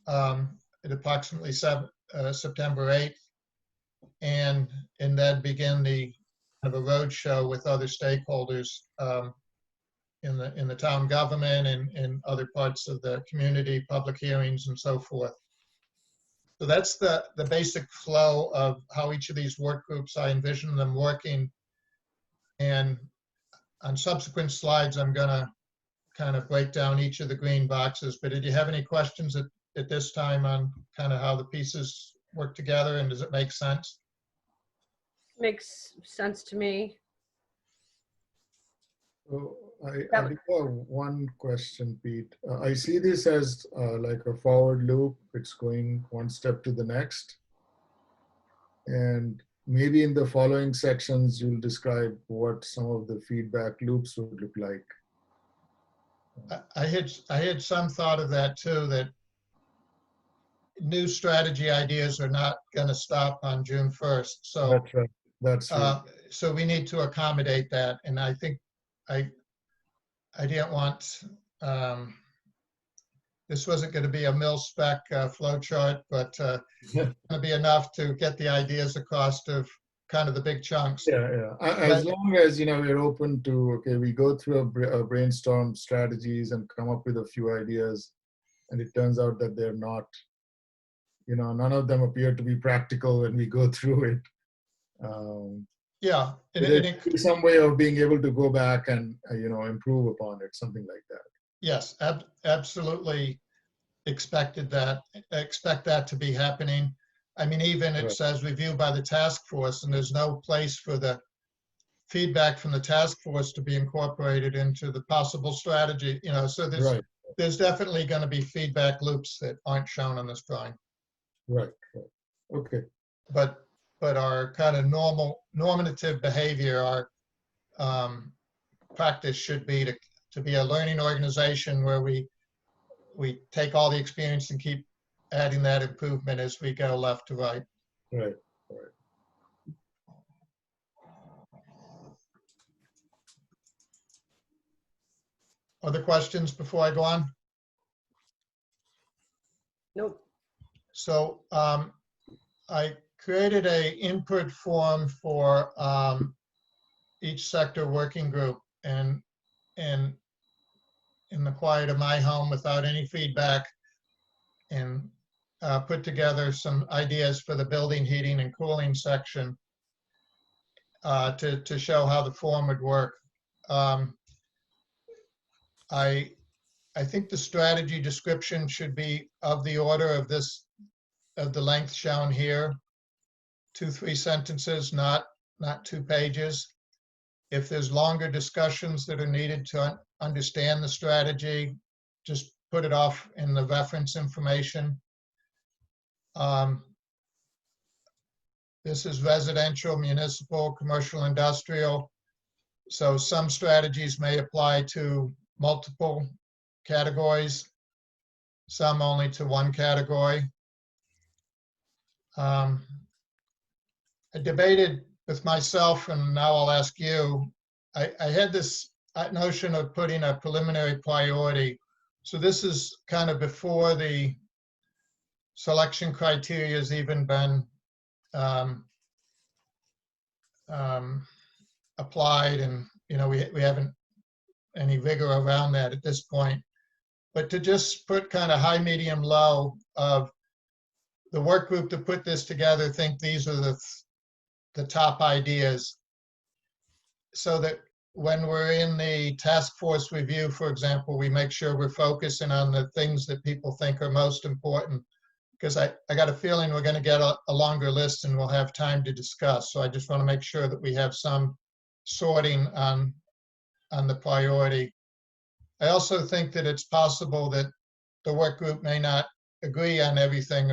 at approximately September 8th. And then begin the kind of a roadshow with other stakeholders in the town government and other parts of the community, public hearings and so forth. So that's the basic flow of how each of these work groups, I envision them working. And on subsequent slides, I'm gonna kind of break down each of the green boxes. But did you have any questions at this time on kind of how the pieces work together, and does it make sense? Makes sense to me. So I do have one question, Pete. I see this as like a forward loop. It's going one step to the next. And maybe in the following sections, you'll describe what some of the feedback loops would look like. I had some thought of that too, that new strategy ideas are not going to stop on June 1st. So That's right. That's right. So we need to accommodate that. And I think I didn't want, this wasn't going to be a mil-spec flow chart, but going to be enough to get the ideas across of kind of the big chunks. Yeah. As long as, we're open to, okay, we go through a brainstorm strategies and come up with a few ideas, and it turns out that they're not, none of them appear to be practical when we go through it. Yeah. There's some way of being able to go back and, improve upon it, something like that. Yes, absolutely expect that to be happening. I mean, even it says review by the task force, and there's no place for the feedback from the task force to be incorporated into the possible strategy, so there's definitely going to be feedback loops that aren't shown on this drawing. Right. Okay. But our kind of normative behavior, our practice should be to be a learning organization where we take all the experience and keep adding that improvement as we go left to right. Right. Other questions before I go on? Nope. So I created a input form for each sector working group, and in the quiet of my home without any feedback, and put together some ideas for the building heating and cooling section to show how the form would work. I I think the strategy description should be of the order of this, of the length shown here. 2-3 sentences, not 2 pages. If there's longer discussions that are needed to understand the strategy, just put it off in the reference information. This is residential, municipal, commercial, industrial. So some strategies may apply to multiple categories, some only to one category. I debated with myself, and now I'll ask you, I had this notion of putting a preliminary priority. So this is kind of before the selection criteria has even been applied, and we haven't any vigor around that at this point. But to just put kind of high, medium, low of the work group to put this together, think these are the top ideas, so that when we're in the task force review, for example, we make sure we're focusing on the things that people think are most important. Because I got a feeling we're going to get a longer list and we'll have time to discuss. So I just want to make sure that we have some sorting on the priority. I also think that it's possible that the work group may not agree on everything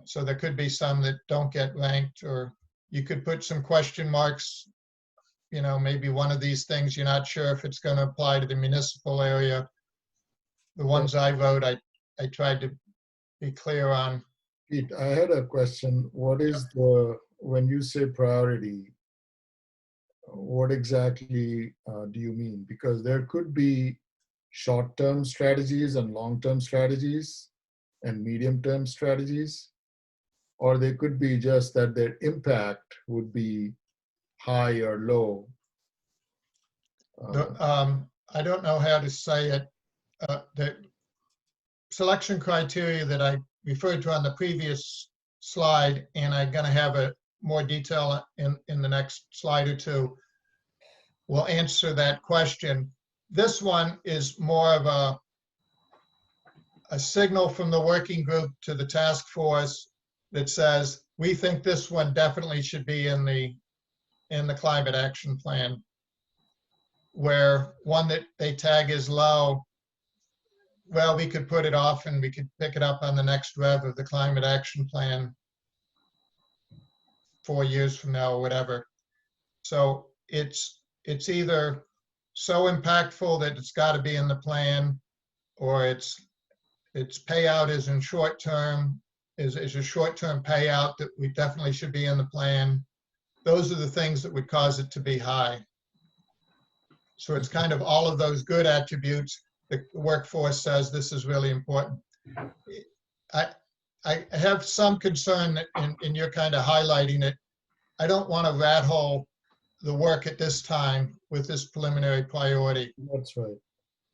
so there could be some that don't get ranked, or you could put some question marks, maybe one of these things you're not sure if it's going to apply to the municipal area. The ones I wrote, I tried to be clear on. Pete, I had a question. What is when you say priority, what exactly do you mean? Because there could be short-term strategies and long-term strategies and medium-term strategies, or they could be just that their impact would be high or low. I don't know how to say it. The selection criteria that I referred to on the previous slide, and I'm going to have a more detail in the next slide or two, will answer that question. This one is more of a signal from the working group to the task force that says, we think this one definitely should be in the climate action plan, where one that they tag as low, well, we could put it off and we could pick it up on the next rev of the climate action plan 4 years from now or whatever. So it's either so impactful that it's got to be in the plan, or its payout is in short term, is a short-term payout that we definitely should be in the plan. Those are the things that would cause it to be high. So it's kind of all of those good attributes. The workforce says this is really important. I have some concern that in you're kind of highlighting it. I don't want to rat hole the work at this time with this preliminary priority. That's right.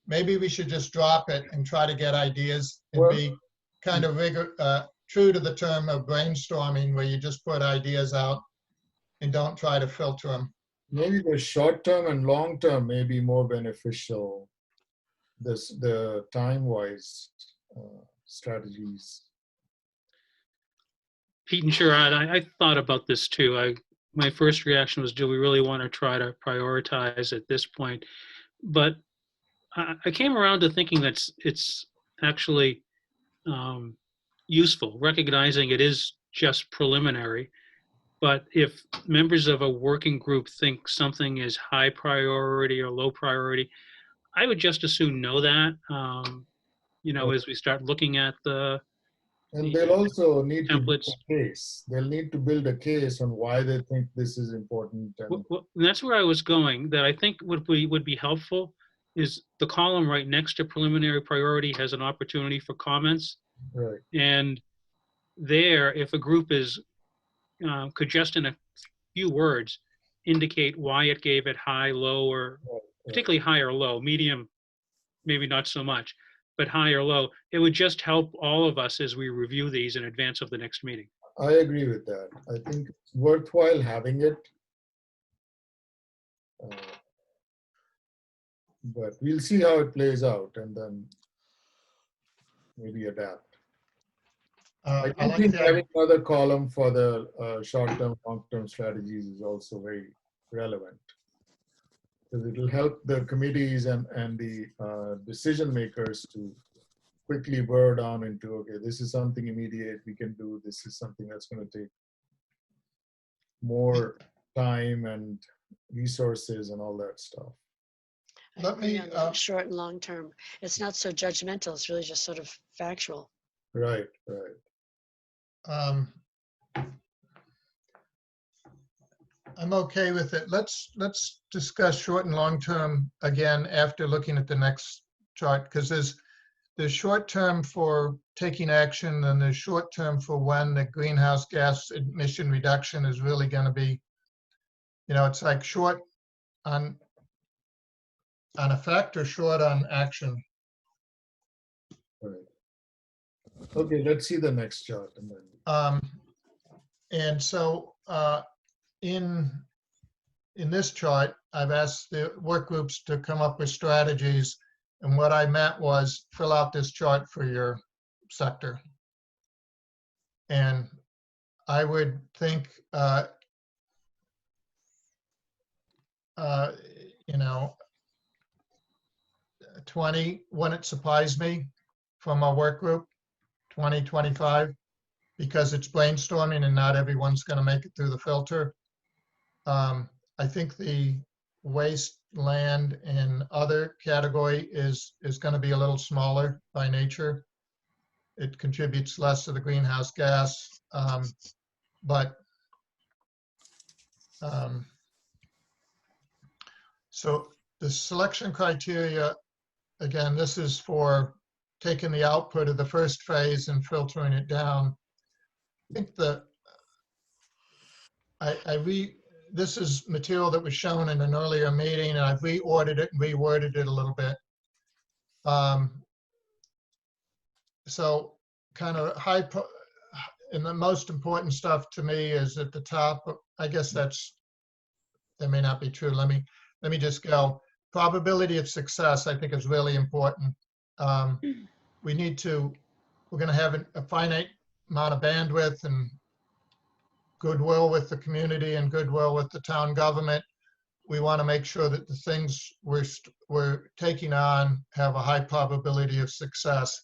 Maybe we should just drop it and try to get ideas and be kind of true to the term of brainstorming, where you just put ideas out and don't try to filter them. Maybe the short term and long term may be more beneficial. The time-wise strategies. Pete and Sherrod, I thought about this too. My first reaction was, do we really want to try to prioritize at this point? But I came around to thinking that it's actually useful, recognizing it is just preliminary. But if members of a working group think something is high priority or low priority, I would just as soon know that, as we start looking at And they'll also need templates. to build a case. They'll need to build a case on why they think this is important. And That's where I was going. That I think would be helpful is the column right next to preliminary priority has an opportunity for comments. right. And there, if a group could just in a few words indicate why it gave it high, low, or particularly high or low, medium, maybe not so much, but high or low, it would just help all of us as we review these in advance of the next meeting. I agree with that. I think it's worthwhile having it. But we'll see how it plays out and then maybe adapt. I I do like think the having another column for the short-term, long-term strategies is also very relevant. Because it will help the committees and the decision makers to quickly burrow down into, okay, this is something immediate we can do. This is something that's going to take more time and resources and all that stuff. I Let agree me, on the short and long term. It's not so judgmental. It's really just sort of factual. Right, right. I'm okay with it. Let's discuss short and long term again after looking at the next chart, because there's short term for taking action and there's short term for when the greenhouse gas emission reduction is really going to be, it's like short on effect or short on action. Right. Okay, let's see the next chart. And then And so in this chart, I've asked the work groups to come up with strategies. And what I meant was fill out this chart for your sector. And I would think, 20 wouldn't surprise me from a work group, 20, 25, because it's brainstorming and not everyone's going to make it through the filter. I think the waste, land, and other category is going to be a little smaller by nature. It contributes less to the greenhouse gas, so the selection criteria, again, this is for taking the output of the first phase and filtering it down. I think this is material that was shown in an earlier meeting, and I've reordered it and reworded it a little bit. So kind of and the most important stuff to me is at the top. I guess that may not be true. Let me just go. Probability of success, I think, is really important. We're going to have a finite amount of bandwidth and goodwill with the community and goodwill with the town government. We want to make sure that the things we're taking on have a high probability of success.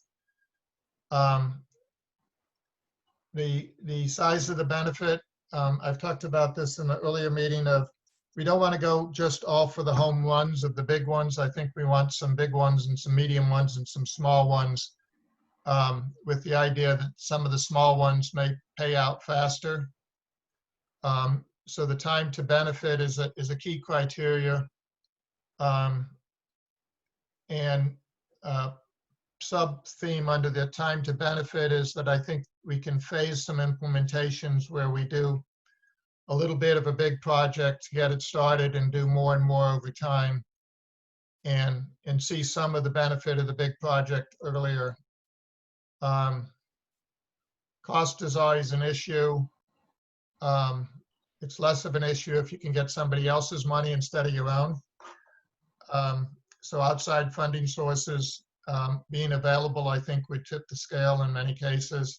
The size of the benefit, I've talked about this in the earlier meeting of, we don't want to go just all for the home runs of the big ones. I think we want some big ones and some medium ones and some small ones, with the idea that some of the small ones may pay out faster. So the time to benefit is a key criteria. And sub-theme under the time to benefit is that I think we can phase some implementations where we do a little bit of a big project to get it started and do more and more over time, and see some of the benefit of the big project earlier. Cost is always an issue. It's less of an issue if you can get somebody else's money instead of your own. So outside funding sources being available, I think, would tip the scale in many cases.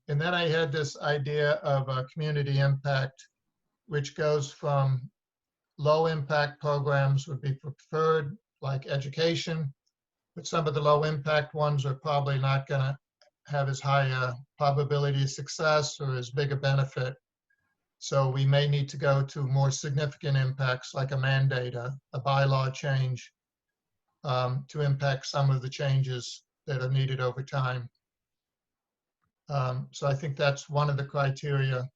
And then I had this idea of a community impact, which goes from low impact programs would be preferred, like education, but some of the low impact ones are probably not going to have as high a probability of success or as big a benefit. So we may need to go to more significant impacts like a mandate, a bylaw change, to impact some of the changes that are needed over time. So I think that's one of the criteria.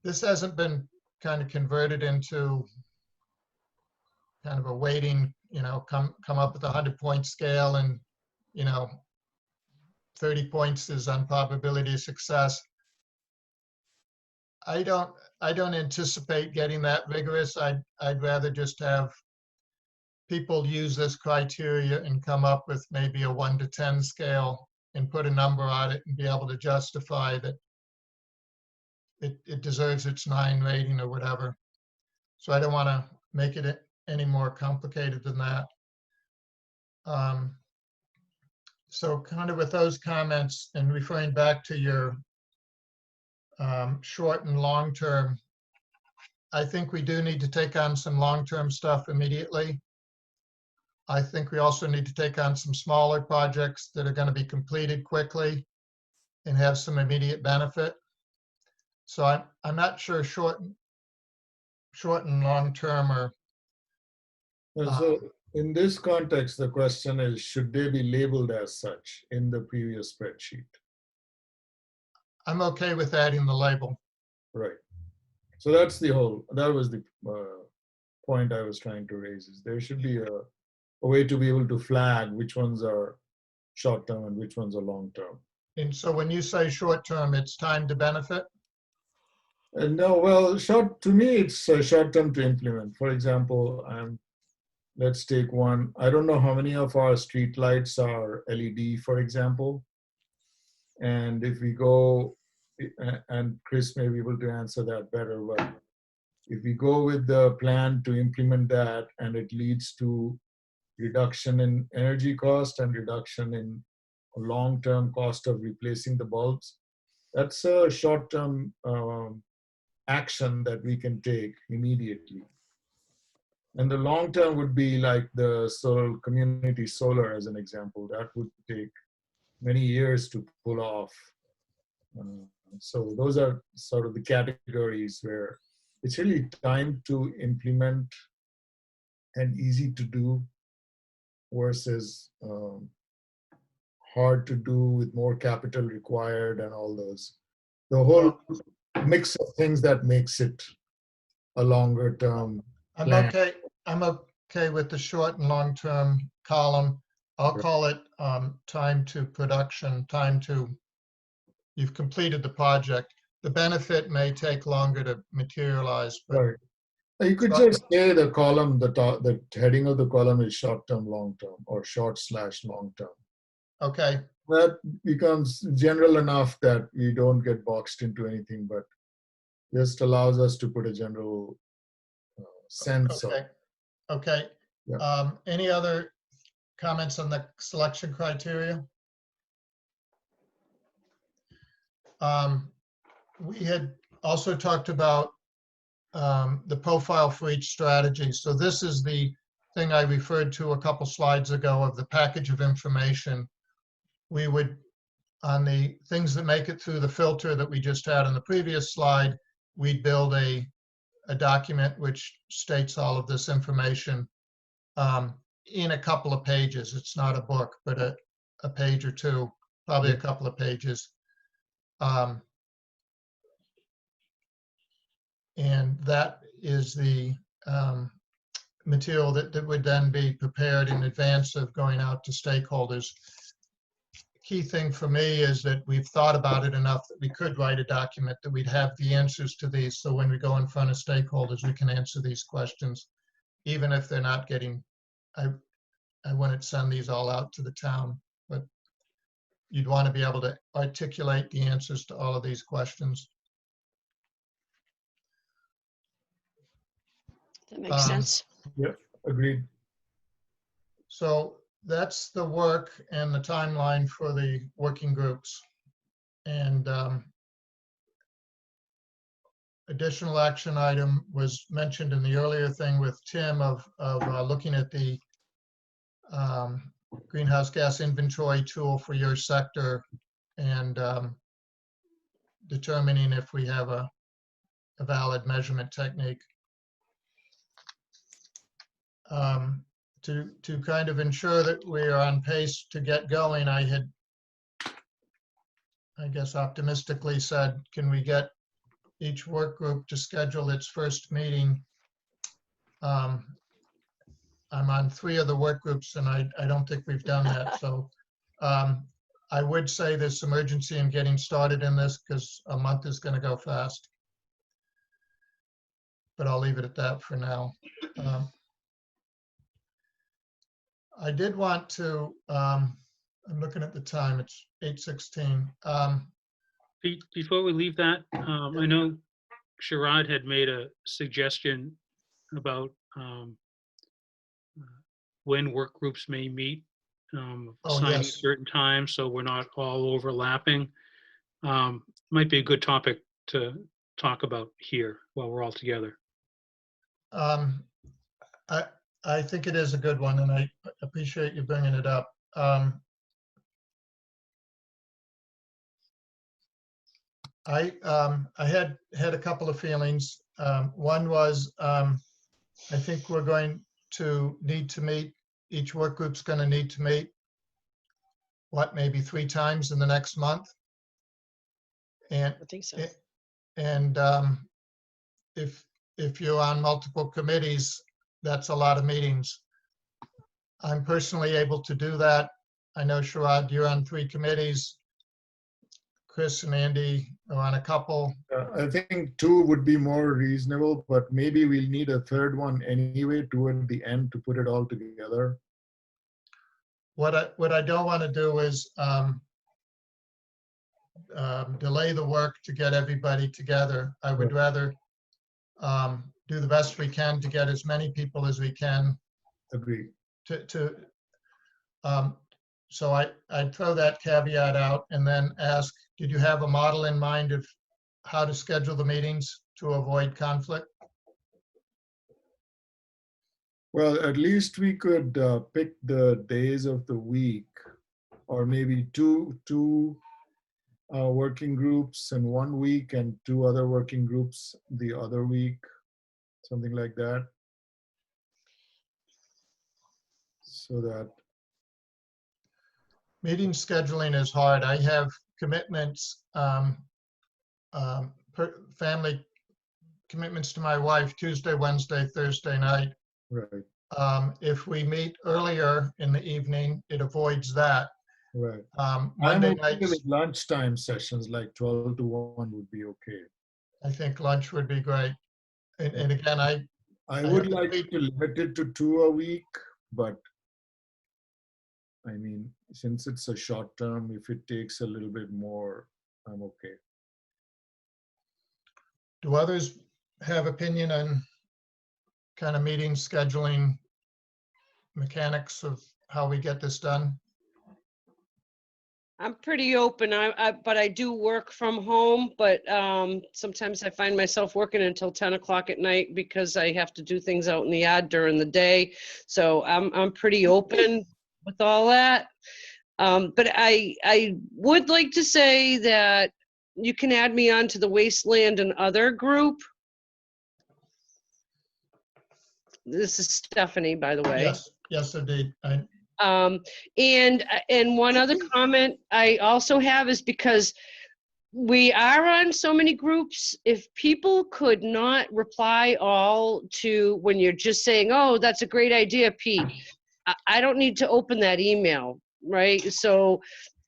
This hasn't been kind of converted into kind of a weighting, come up with a 100-point scale and, 30 points is on probability of success. I don't anticipate getting that rigorous. I'd rather just have people use this criteria and come up with maybe a 1 to 10 scale and put a number on it and be able to justify that it deserves its 9 rating or whatever. So I don't want to make it any more complicated than that. So kind of with those comments and referring back to your short and long term, I think we do need to take on some long-term stuff immediately. I think we also need to take on some smaller projects that are going to be completed quickly and have some immediate benefit. So I'm not sure short and long term are. So in this context, the question is, should they be labeled as such in the previous spreadsheet? I'm okay with adding the label. Right. So that was the point I was trying to raise, is there should be a way to be able to flag which ones are short-term and which ones are long-term. And so when you say short term, it's time to benefit? No, well, to me, it's short-term to implement. For example, let's take one. I don't know how many of our street lights are LED, for example. And if we go, and Chris may be able to answer that better, but if we go with the plan to implement that and it leads to reduction in energy cost and reduction in long-term cost of replacing the bulbs, that's a short-term action that we can take immediately. And the long-term would be like the community solar as an example. That would take many years to pull off. So those are sort of the categories where it's really time to implement and easy to do versus hard to do with more capital required and all those. The whole mix of things that makes it a longer term plan. I'm okay with the short and long term column. I'll call it time to production, you've completed the project. The benefit may take longer to materialize, but Right. You could just say the column, the heading of the column is short-term, long-term, or short/long-term. okay. That becomes general enough that we don't get boxed into anything, but just allows us to put a general sense of. Okay. Yeah. Any other comments on the selection criteria? We had also talked about the profile for each strategy. So this is the thing I referred to a couple slides ago of the package of information. We would, on the things that make it through the filter that we just had on the previous slide, we'd build a document which states all of this information in a couple of pages. It's not a book, but a page or two, probably a couple of pages. And that is the material that would then be prepared in advance of going out to stakeholders. Key thing for me is that we've thought about it enough that we could write a document that we'd have the answers to these. So when we go in front of stakeholders, we can answer these questions, even if they're not getting, I wouldn't send these all out to the town, but you'd want to be able to articulate the answers to all of these questions. That makes sense. Yeah, agreed. So that's the work and the timeline for the working groups. And additional action item was mentioned in the earlier thing with Tim of looking at the greenhouse gas inventory tool for your sector and determining if we have a valid measurement technique. To kind of ensure that we are on pace to get going, I had, I guess, optimistically said, can we get each work group to schedule its first meeting? I'm on 3 of the work groups and I don't think we've done that. So I would say there's some urgency in getting started in this because a month is going to go fast. But I'll leave it at that for now. I did want to, I'm looking at the time, it's 8:16. Pete, before we leave that, I know Sherrod had made a suggestion about when work groups may meet, Oh, assigning yes. certain times so we're not all overlapping. Might be a good topic to talk about here while we're all together. Um, I think it is a good one, and I appreciate you bringing it up. I had a couple of feelings. One was, I think we're going to need to meet, each work group's going to need to meet, maybe 3 times in the next month? And, I think so. and if you're on multiple committees, that's a lot of meetings. I'm personally able to do that. I know, Sherrod, you're on 3 committees. Chris and Andy are on a couple. I think 2 would be more reasonable, but maybe we'll need a 3rd one anyway toward the end to put it all together. What I don't want to do is delay the work to get everybody together. I would rather do the best we can to get as many people as we can Agree. so I'd throw that caveat out and then ask, did you have a model in mind of how to schedule the meetings to avoid conflict? Well, at least we could pick the days of the week, or maybe two working groups in 1 week and 2 other working groups the other week, something like that. So that Meeting scheduling is hard. I have commitments, family commitments to my wife, Tuesday, Wednesday, Thursday night. right, If we meet earlier in the evening, it avoids that. right. Monday I'm okay nights, with lunchtime sessions, like 12 to 1 would be okay. I think lunch would be great. And again, I I have would to like treat- to limit it to 2 a week, but I mean, since it's a short term, if it takes a little bit more, I'm okay. do others have opinion on kind of meeting scheduling mechanics of how we get this done? I'm pretty open. But I do work from home, but sometimes I find myself working until 10 o'clock at night because I have to do things out in the yard during the day. So I'm pretty open with all that. But I would like to say that you can add me on to the Wasteland and Other group. This is Stephanie, by the way. Yes, indeed. And one other comment I also have is because we are on so many groups, if people could not reply all to when you're just saying, oh, that's a great idea, Pete. I don't need to open that email, right? So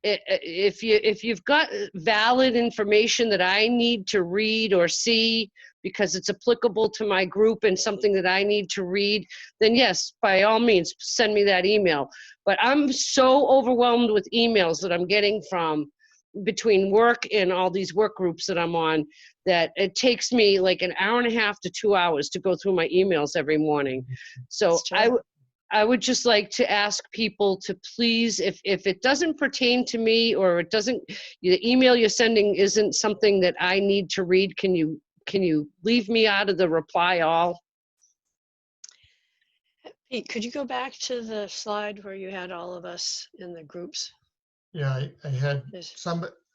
if you've got valid information that I need to read or see because it's applicable to my group and something that I need to read, then yes, by all means, send me that email. But I'm so overwhelmed with emails that I'm getting from between work and all these work groups that I'm on that it takes me like an hour and a half to 2 hours to go through my emails every morning. So I would just like to ask people to please, if it doesn't pertain to me or it doesn't, the email you're sending isn't something that I need to read, can you leave me out of the reply all? Pete, could you go back to the slide where you had all of us in the groups? Yeah, I had There's-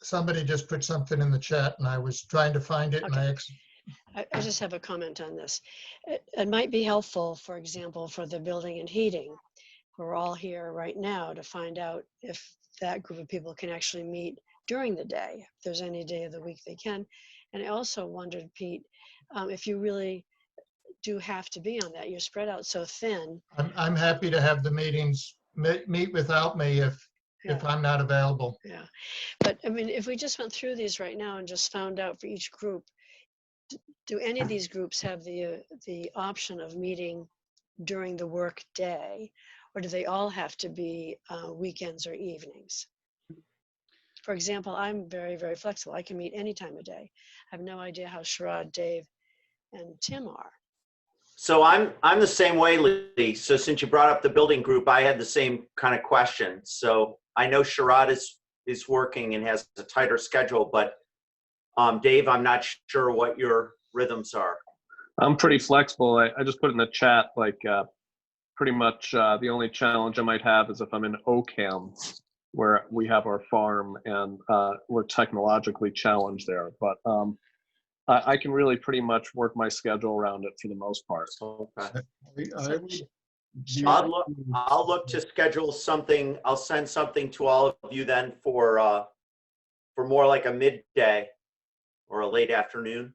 somebody just put something in the chat and I was trying to find it and I just have a comment on this. It might be helpful, for example, for the building and heating. We're all here right now to find out if that group of people can actually meet during the day, if there's any day of the week they can. And I also wondered, Pete, if you really do have to be on that. You're spread out so thin. I'm happy to have the meetings meet without me if I'm not available. Yeah, but I mean, if we just went through these right now and just found out for each group, do any of these groups have the option of meeting during the work day, or do they all have to be weekends or evenings? For example, I'm very, very flexible. I can meet any time of day. I have no idea how Sherrod, Dave, and Tim are. So I'm the same way, Lee. So since you brought up the building group, I had the same kind of question. So I know Sharad is working and has a tighter schedule, but Dave, I'm not sure what your rhythms are. I'm pretty flexible. I just put in the chat, like pretty much the only challenge I might have is if I'm in Oakham, where we have our farm and we're technologically challenged there. But I can really pretty much work my schedule around it for the most part. Okay. I would be I'll look to schedule something. I'll send something to all of you then for more like a midday or a late afternoon.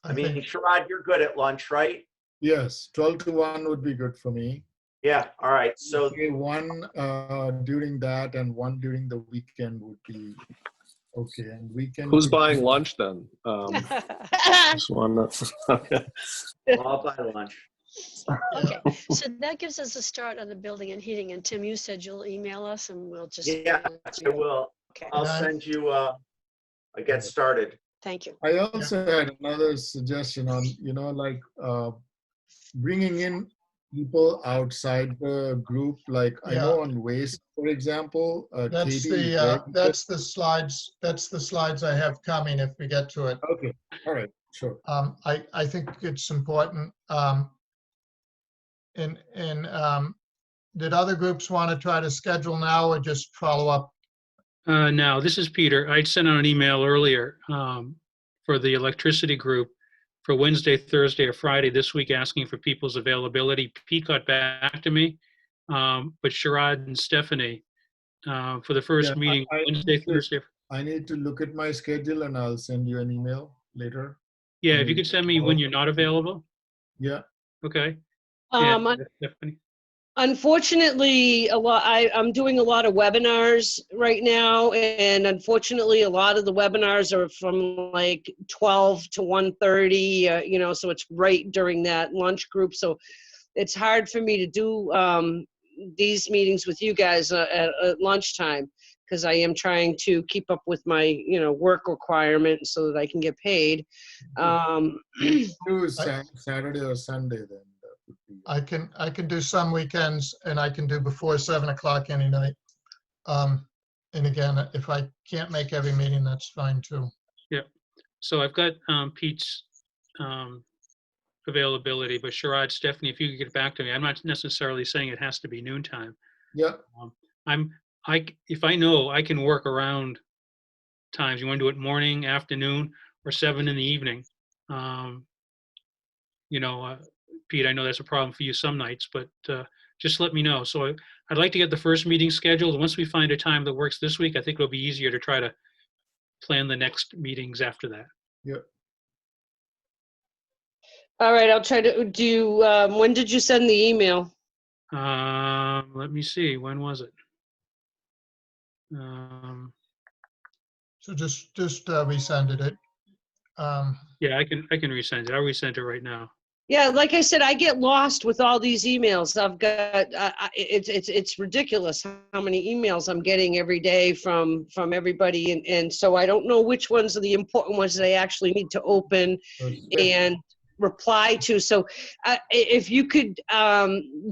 I mean, think- Sharad, you're good at lunch, right? Yes, 12 to 1 would be good for me. Yeah. All right. So Okay, one during that and one during the weekend would be okay. And weekend. Who's buying lunch then? Just one. Okay. I'll buy lunch. Okay, so that gives us a start on the building and heating. And Tim, you said you'll email us and we'll just. Yeah, I will. Okay, I'll send you a get started. thank you. I also had another suggestion on, like bringing in people outside the group. Like I know on waste, for example, That's Katie is very good. that's the slides I have coming if we get to it. Okay, all right, sure. I think it's important. Did other groups want to try to schedule now or just follow up? Now, this is Peter. I sent out an email earlier for the electricity group for Wednesday, Thursday, or Friday this week asking for people's availability. Pete got back to me, but Sharad and Stephanie for the first Yeah, meeting, Wednesday, Thursday. I need to look at my schedule and I'll send you an email later. Yeah, if you could send me when you're not available. Yeah. Okay. Um, And Stephanie. Unfortunately, I'm doing a lot of webinars right now, and unfortunately, a lot of the webinars are from like 12 to 1:30. So it's right during that lunch group. So it's hard for me to do these meetings with you guys at lunchtime because I am trying to keep up with my work requirements so that I can get paid. Do Saturday or Sunday then. That would be. I can do some weekends and I can do before 7 o'clock any night. And again, if I can't make every meeting, that's fine too. Yeah. So I've got Pete's availability, but Sharad, Stephanie, if you could get back to me, I'm not necessarily saying it has to be noontime. Yeah. If I know I can work around times. You want to do it morning, afternoon, or 7 in the evening. Pete, I know that's a problem for you some nights, but just let me know. So I'd like to get the first meeting scheduled. Once we find a time that works this week, I think it'll be easier to try to plan the next meetings after that. Yeah. All right, I'll try to do. When did you send the email? Let me see. When was it? So just resended it. Yeah, I can resend it. I'll resend it right now. Yeah, like I said, I get lost with all these emails. I've got it's ridiculous how many emails I'm getting every day from everybody, and so I don't know which ones are the important ones that I actually need to open and reply to. So if you could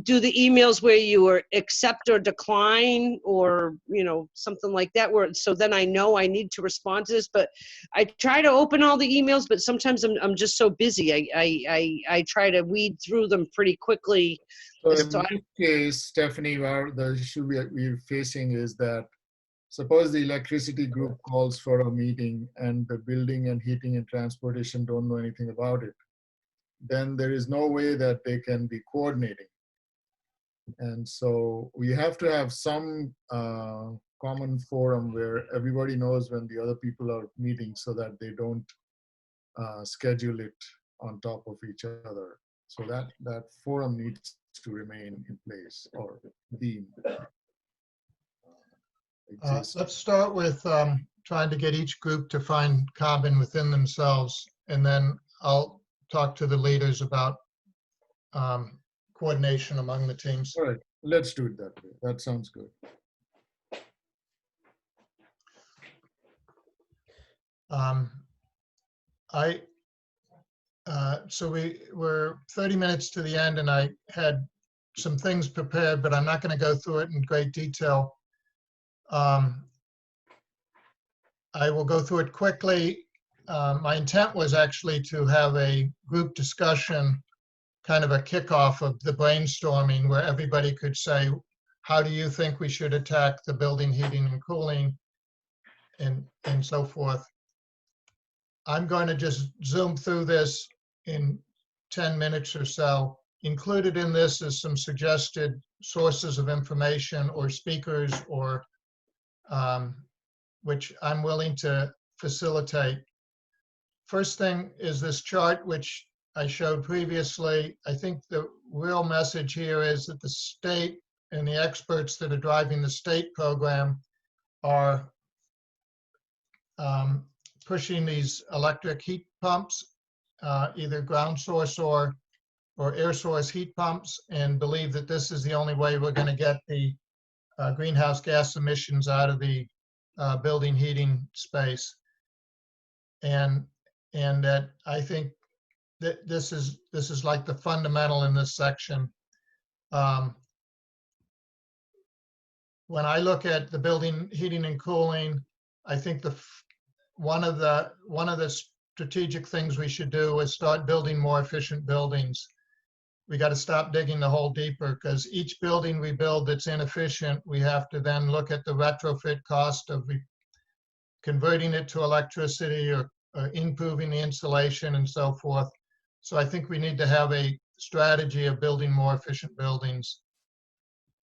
do the emails where you are accept or decline or something like that, where so then I know I need to respond to this. But I try to open all the emails, but sometimes I'm just so busy. I try to weed through them pretty quickly. So in this case, Stephanie, the issue we're facing is that suppose the electricity group calls for a meeting and the building and heating and transportation don't know anything about it. Then there is no way that they can be coordinating. And so we have to have some common forum where everybody knows when the other people are meeting so that they don't schedule it on top of each other. So that forum needs to remain in place or be exist. Let's start with trying to get each group to find common within themselves, and then I'll talk to the leaders about coordination among the teams. All right, let's do it that way. That sounds good. So we're 30 minutes to the end, and I had some things prepared, but I'm not going to go through it in great detail. I will go through it quickly. My intent was actually to have a group discussion, kind of a kickoff of the brainstorming, where everybody could say, how do you think we should attack the building heating and cooling, and so forth. I'm going to just zoom through this in 10 minutes or so. Included in this is some suggested sources of information or speakers, or which I'm willing to facilitate. First thing is this chart, which I showed previously. I think the real message here is that the state and the experts that are driving the state program are pushing these electric heat pumps, either ground source or air source heat pumps, and believe that this is the only way we're going to get the greenhouse gas emissions out of the building heating space. And that I think that this is like the fundamental in this section. When I look at the building heating and cooling, I think one of the strategic things we should do is start building more efficient buildings. We got to stop digging the hole deeper, because each building we build that's inefficient, we have to then look at the retrofit cost of converting it to electricity, or improving the insulation and so forth. So I think we need to have a strategy of building more efficient buildings.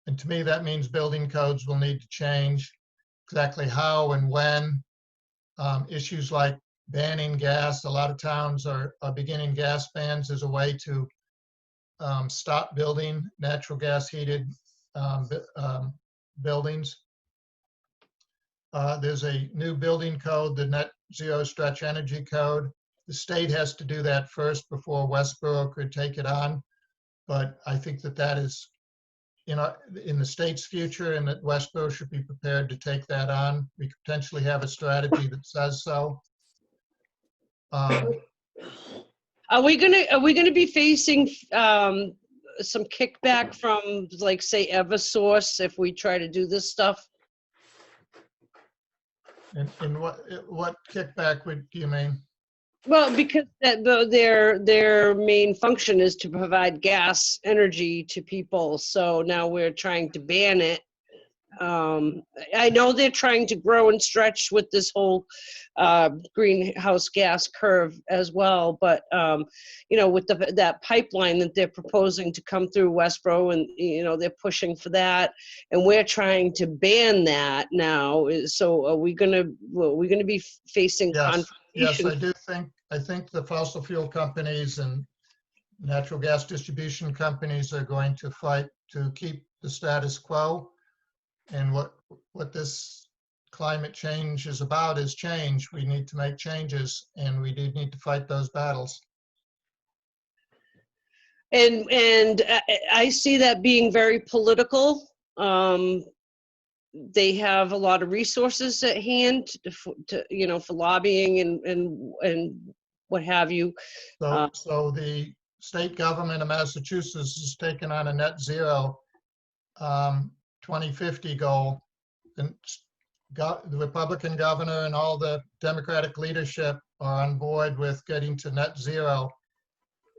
And to me, that means building codes will need to change. Exactly how and when. Issues like banning gas. A lot of towns are beginning gas bans as a way to stop building natural gas heated buildings. There's a new building code, the Net Zero Stretch Energy Code. The state has to do that first before Westboro could take it on. But I think that is in the state's future, and that Westboro should be prepared to take that on. We could potentially have a strategy that says so. Are we gonna be facing some kickback from, like, say, Eversource if we try to do this stuff? And what kickback do you mean? Well, because their main function is to provide gas energy to people. So now we're trying to ban it. I know they're trying to grow and stretch with this whole greenhouse gas curve as well. But, with that pipeline that they're proposing to come through Westboro, and, they're pushing for that. And we're trying to ban that now. So are we going to be facing confrontation? Yes, I think the fossil fuel companies and natural gas distribution companies are going to fight to keep the status quo. And what this climate change is about is change. We need to make changes, and we do need to fight those battles. And I see that being very political. They have a lot of resources at hand for lobbying and what have you. So the state government of Massachusetts has taken on a net zero 2050 goal. And the Republican governor and all the Democratic leadership are on board with getting to net zero.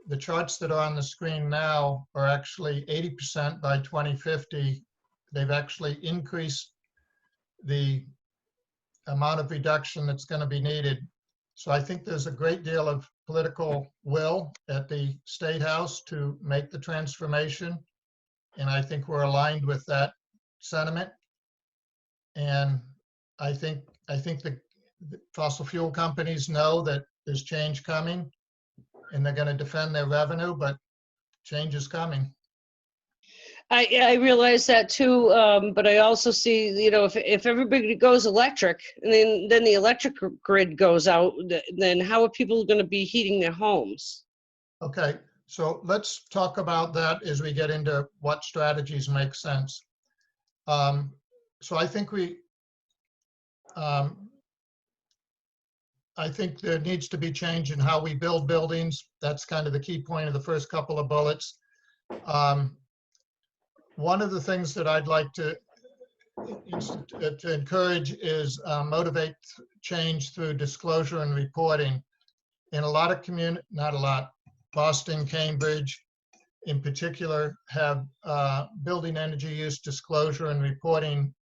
The charts that are on the screen now are actually 80% by 2050. They've actually increased the amount of reduction that's going to be needed. So I think there's a great deal of political will at the State House to make the transformation. And I think we're aligned with that sentiment. And I think the fossil fuel companies know that there's change coming, and they're going to defend their revenue, but change is coming. I realize that too, but I also see, if everybody goes electric, and then the electric grid goes out, then how are people going to be heating their homes? Okay, so let's talk about that as we get into what strategies make sense. So I think I think there needs to be change in how we build buildings. That's kind of the key point of the first couple of bullets. One of the things that I'd like to encourage is motivate change through disclosure and reporting. In a lot of not a lot, Boston, Cambridge in particular have building energy use disclosure and reporting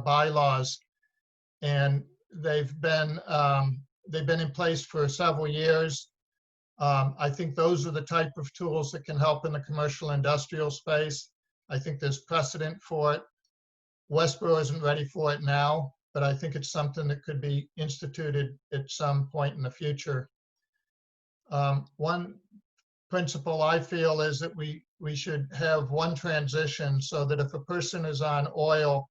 bylaws. And they've been in place for several years. I think those are the type of tools that can help in the commercial industrial space. I think there's precedent for it. Westboro isn't ready for it now, but I think it's something that could be instituted at some point in the future. One principle I feel is that we should have one transition so that if a person is on oil,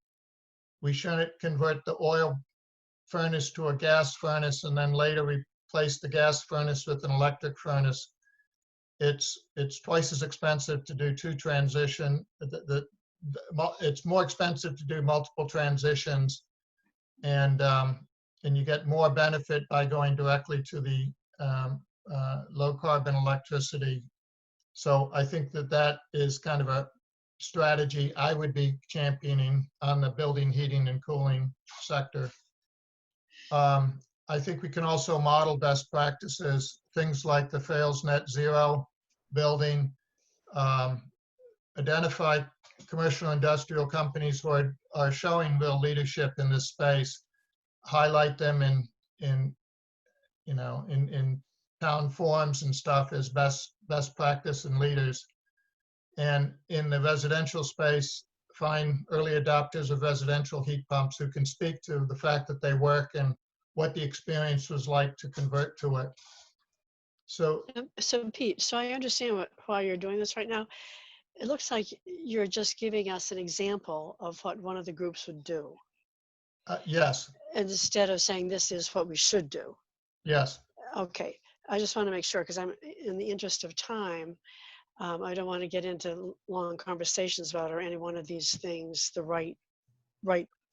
we shouldn't convert the oil furnace to a gas furnace and then later replace the gas furnace with an electric furnace. It's twice as expensive to do two transition. It's more expensive to do multiple transitions, and you get more benefit by going directly to the low carbon electricity. So I think that is kind of a strategy I would be championing on the building, heating, and cooling sector. I think we can also model best practices, things like the Fails Net Zero building, identify commercial industrial companies who are showing real leadership in this space, highlight them in town forums and stuff as best practice and leaders. And in the residential space, find early adopters of residential heat pumps who can speak to the fact that they work and what the experience was like to convert to it. So Pete, so I understand why you're doing this right now. It looks like you're just giving us an example of what one of the groups would do. Yes. Instead of saying this is what we should do. Yes. Okay. I just want to make sure, because I'm in the interest of time, I don't want to get into long conversations about are any one of these things the right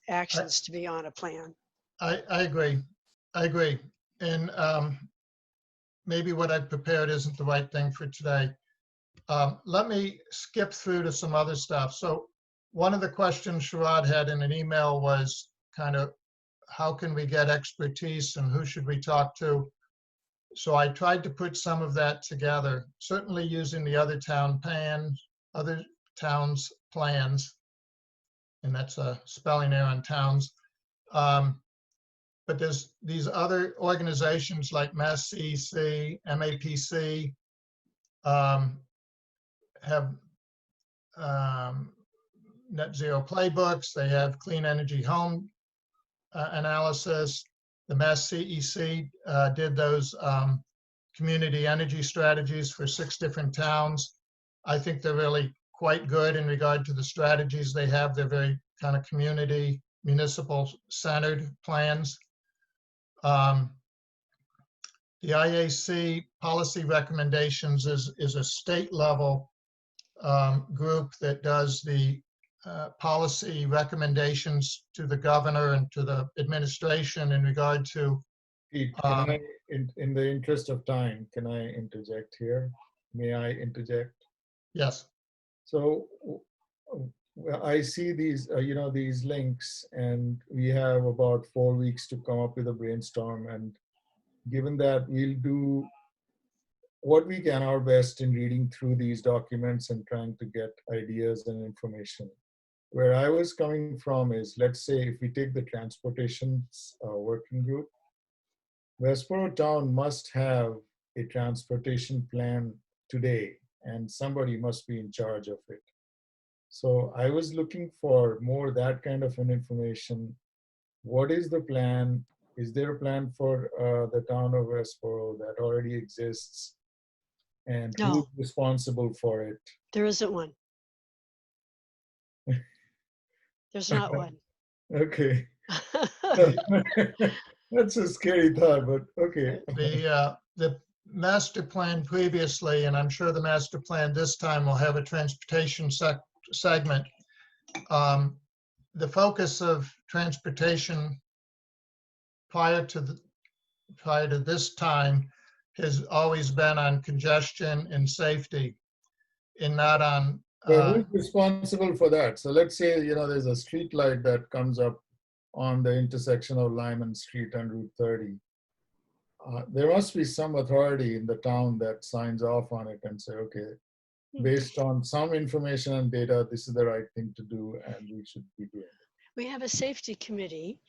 actions to be on a plan. I agree. And maybe what I've prepared isn't the right thing for today. Let me skip through to some other stuff. So one of the questions Sharad had in an email was kind of, how can we get expertise and who should we talk to? So I tried to put some of that together, certainly using the other towns' plans, and that's a spelling error on towns. But there's these other organizations like Mass CEC, MAPC, have net zero playbooks. They have clean energy home analysis. The Mass CEC did those community energy strategies for 6 different towns. I think they're really quite good in regard to the strategies they have. They're very kind of community, municipal centered plans. The IAC policy recommendations is a state level group that does the policy recommendations to the governor and to the administration in regard to. Pete, can I, in the interest of time, can I interject here? May I interject? Yes. So I see these, these links, and we have about 4 weeks to come up with a brainstorm. And given that, we'll do what we can, our best in reading through these documents and trying to get ideas and information. Where I was coming from is, let's say if we take the transportation working group, Westboro Town must have a transportation plan today, and somebody must be in charge of it. So I was looking for more that kind of an information. What is the plan? Is there a plan for the town of Westboro that already exists? And No. who's responsible for it? There isn't one. There's not one. Okay. That's a scary thought, but okay. The master plan previously, and I'm sure the master plan this time will have a transportation segment. The focus of transportation prior to prior to this time has always been on congestion and safety and not on, But who's responsible for that? So let's say, there's a street light that comes up on the intersection of Lyman Street and Route 30. There must be some authority in the town that signs off on it and say, okay, based on some information and data, this is the right thing to do and we should be doing it. We have a safety committee,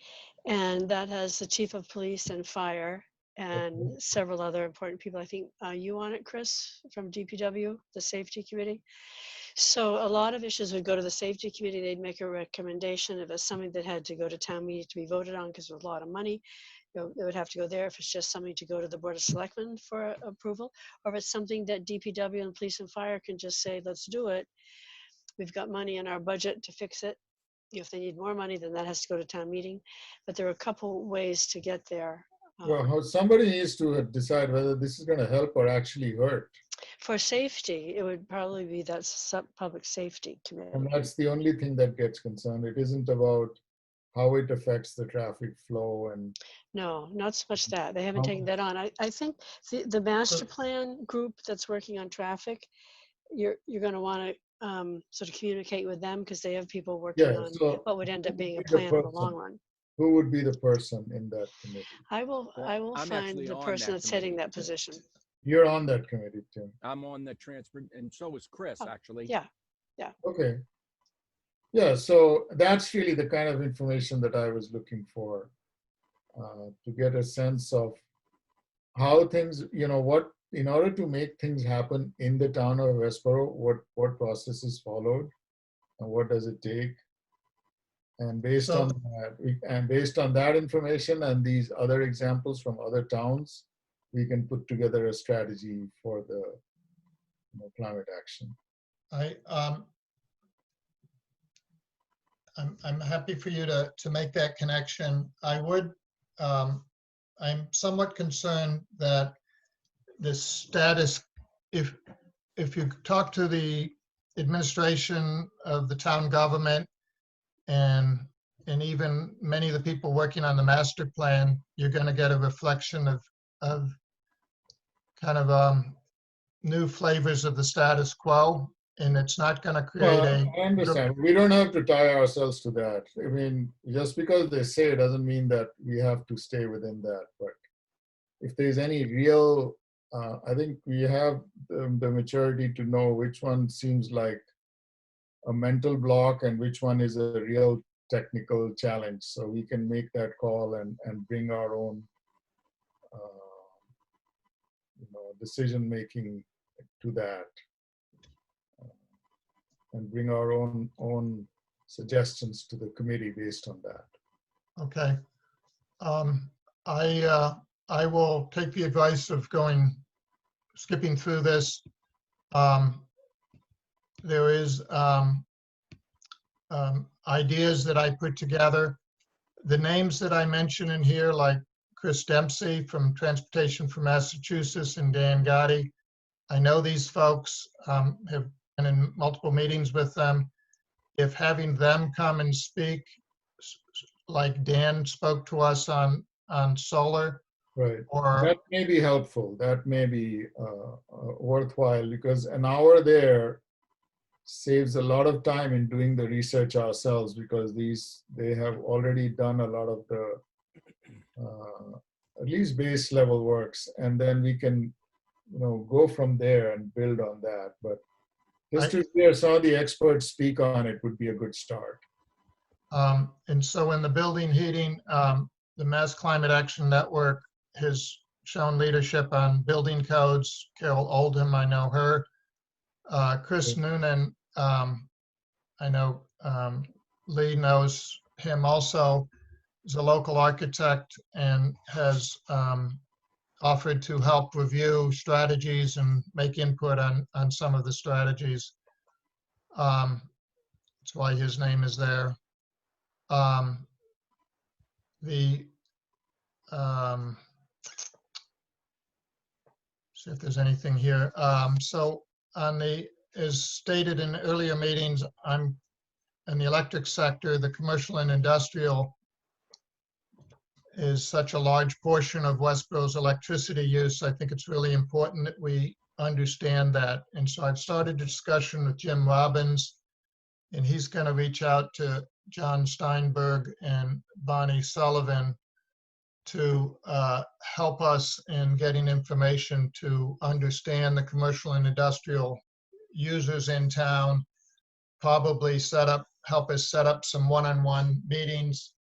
and that has the chief of police and fire and several other important people. I think you on it, Chris, from DPW, the safety committee. So a lot of issues would go to the safety committee. They'd make a recommendation. If it's something that had to go to town meeting to be voted on because there's a lot of money, it would have to go there. If it's just something to go to the Board of Selectmen for approval, or if it's something that DPW and police and fire can just say, let's do it. We've got money in our budget to fix it. If they need more money, then that has to go to town meeting. But there are a couple ways to get there. Well, somebody needs to decide whether this is going to help or actually hurt. For safety, it would probably be that public safety committee. And that's the only thing that gets concerned. It isn't about how it affects the traffic flow and. No, not so much that. They haven't taken that on. I think the master plan group that's working on traffic, you're going to want to sort of communicate with them because they have people working on what would end up being a plan in the long run. Who would be the person in that committee? I will find the person that's heading that position. You're on that committee, Tim. I'm on the transport, and so is Chris, actually. Yeah. Okay. Yeah, so that's really the kind of information that I was looking for, to get a sense of how things, what, in order to make things happen in the town of Westboro, what process is followed and what does it take? And based on that information and these other examples from other towns, we can put together a strategy for the climate action. I'm happy for you to make that connection. I'm somewhat concerned that the status, if you talk to the administration of the town government and even many of the people working on the master plan, you're going to get a reflection of kind of new flavors of the status quo, and it's not going to create I understand. We don't have to tie ourselves to that. I mean, just because they say it doesn't mean that we have to stay within that. But if there's any real, I think we have the maturity to know which one seems like a mental block and which one is a real technical challenge. So we can make that call and bring our own decision making to that, and bring our own suggestions to the committee based on that. Okay. I will take the advice of skipping through this. There is ideas that I put together. The names that I mention in here, like Chris Dempsey from Transportation for Massachusetts and Dan Gotti. I know these folks, have been in multiple meetings with them. If having them come and speak, like Dan spoke to us on solar. Right. Or that may be helpful. That may be worthwhile, because an hour there saves a lot of time in doing the research ourselves, because they have already done a lot of the at least base level works, and then we can go from there and build on that. But just to hear some of the experts speak on it would be a good start. And so in the building heating, the Mass Climate Action Network has shown leadership on building codes. Carol Oldham, I know her. Chris Noonan, I know Lee knows him also. He's a local architect and has offered to help review strategies and make input on some of the strategies. That's why his name is there. See if there's anything here. So as stated in earlier meetings, I'm in the electric sector, the commercial and industrial is such a large portion of Westborough's electricity use. I think it's really important that we understand that. And so I've started a discussion with Jim Robbins, and he's going to reach out to John Steinberg and Bonnie Sullivan to help us in getting information to understand the commercial and industrial users in town, probably help us set up some one-on-one meetings,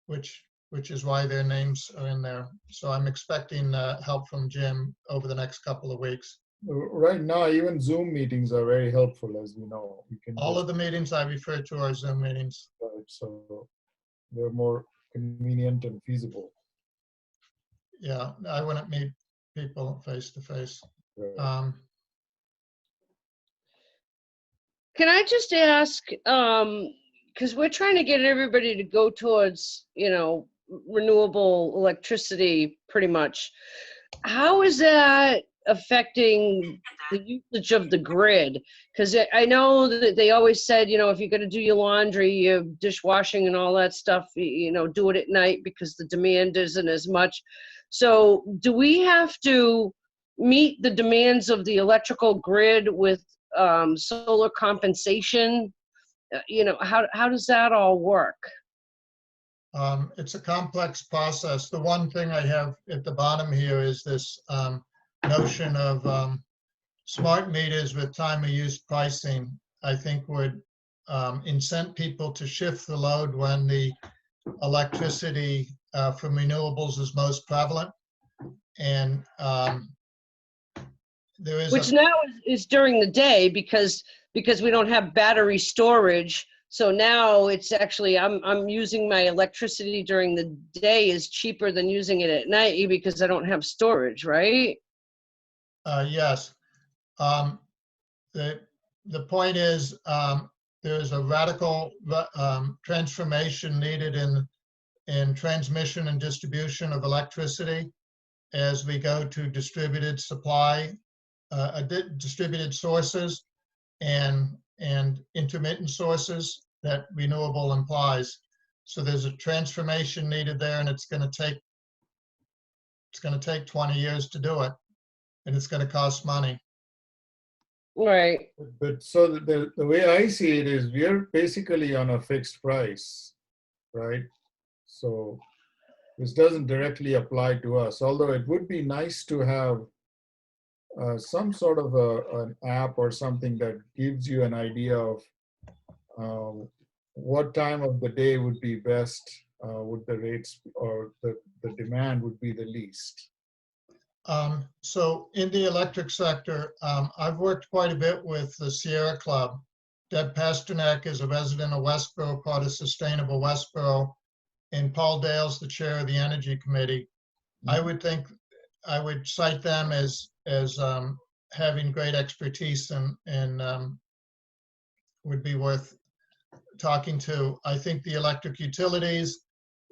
which is why their names are in there. So I'm expecting help from Jim over the next couple of weeks. Right now, even Zoom meetings are very helpful, as we know. You can All of the meetings I refer to are Zoom meetings. so they're more convenient and feasible. Yeah, I wouldn't meet people face to face. Right. Can I just ask, because we're trying to get everybody to go towards, renewable electricity pretty much. How is that affecting the usage of the grid? Because I know that they always said, if you're going to do your laundry, your dishwashing and all that stuff, do it at night because the demand isn't as much. So do we have to meet the demands of the electrical grid with solar compensation? How does that all work? It's a complex process. The one thing I have at the bottom here is this notion of smart meters with time of use pricing, I think would incent people to shift the load when the electricity from renewables is most prevalent. And there is Which now is during the day because we don't have battery storage. So now it's actually, I'm using my electricity during the day is cheaper than using it at night because I don't have storage, right? Yes. The point is there is a radical transformation needed in transmission and distribution of electricity as we go to distributed supply, distributed sources and intermittent sources that renewable implies. So there's a transformation needed there, and it's going to take 20 years to do it, and it's going to cost money. Right. But so the way I see it is we're basically on a fixed price, right? So this doesn't directly apply to us, although it would be nice to have some sort of an app or something that gives you an idea of what time of the day would be best, would the rates or the demand would be the least. So in the electric sector, I've worked quite a bit with the Sierra Club. Deb Pasternak is a resident of Westboro, part of Sustainable Westboro, and Paul Dale's the chair of the Energy Committee. I would cite them as having great expertise and would be worth talking to. I think the electric utilities,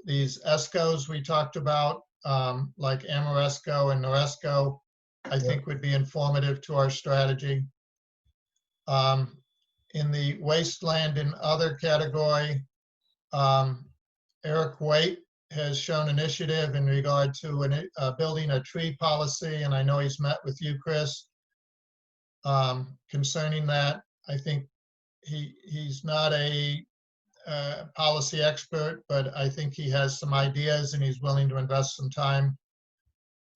these ESCOs we talked about, like Amoresco and Noresco, I think would be informative to our strategy. In the wasteland and other category, Eric Waite has shown initiative in regard to building a tree policy, and I know he's met with you, Chris, concerning that. I think he's not a policy expert, but I think he has some ideas and he's willing to invest some time.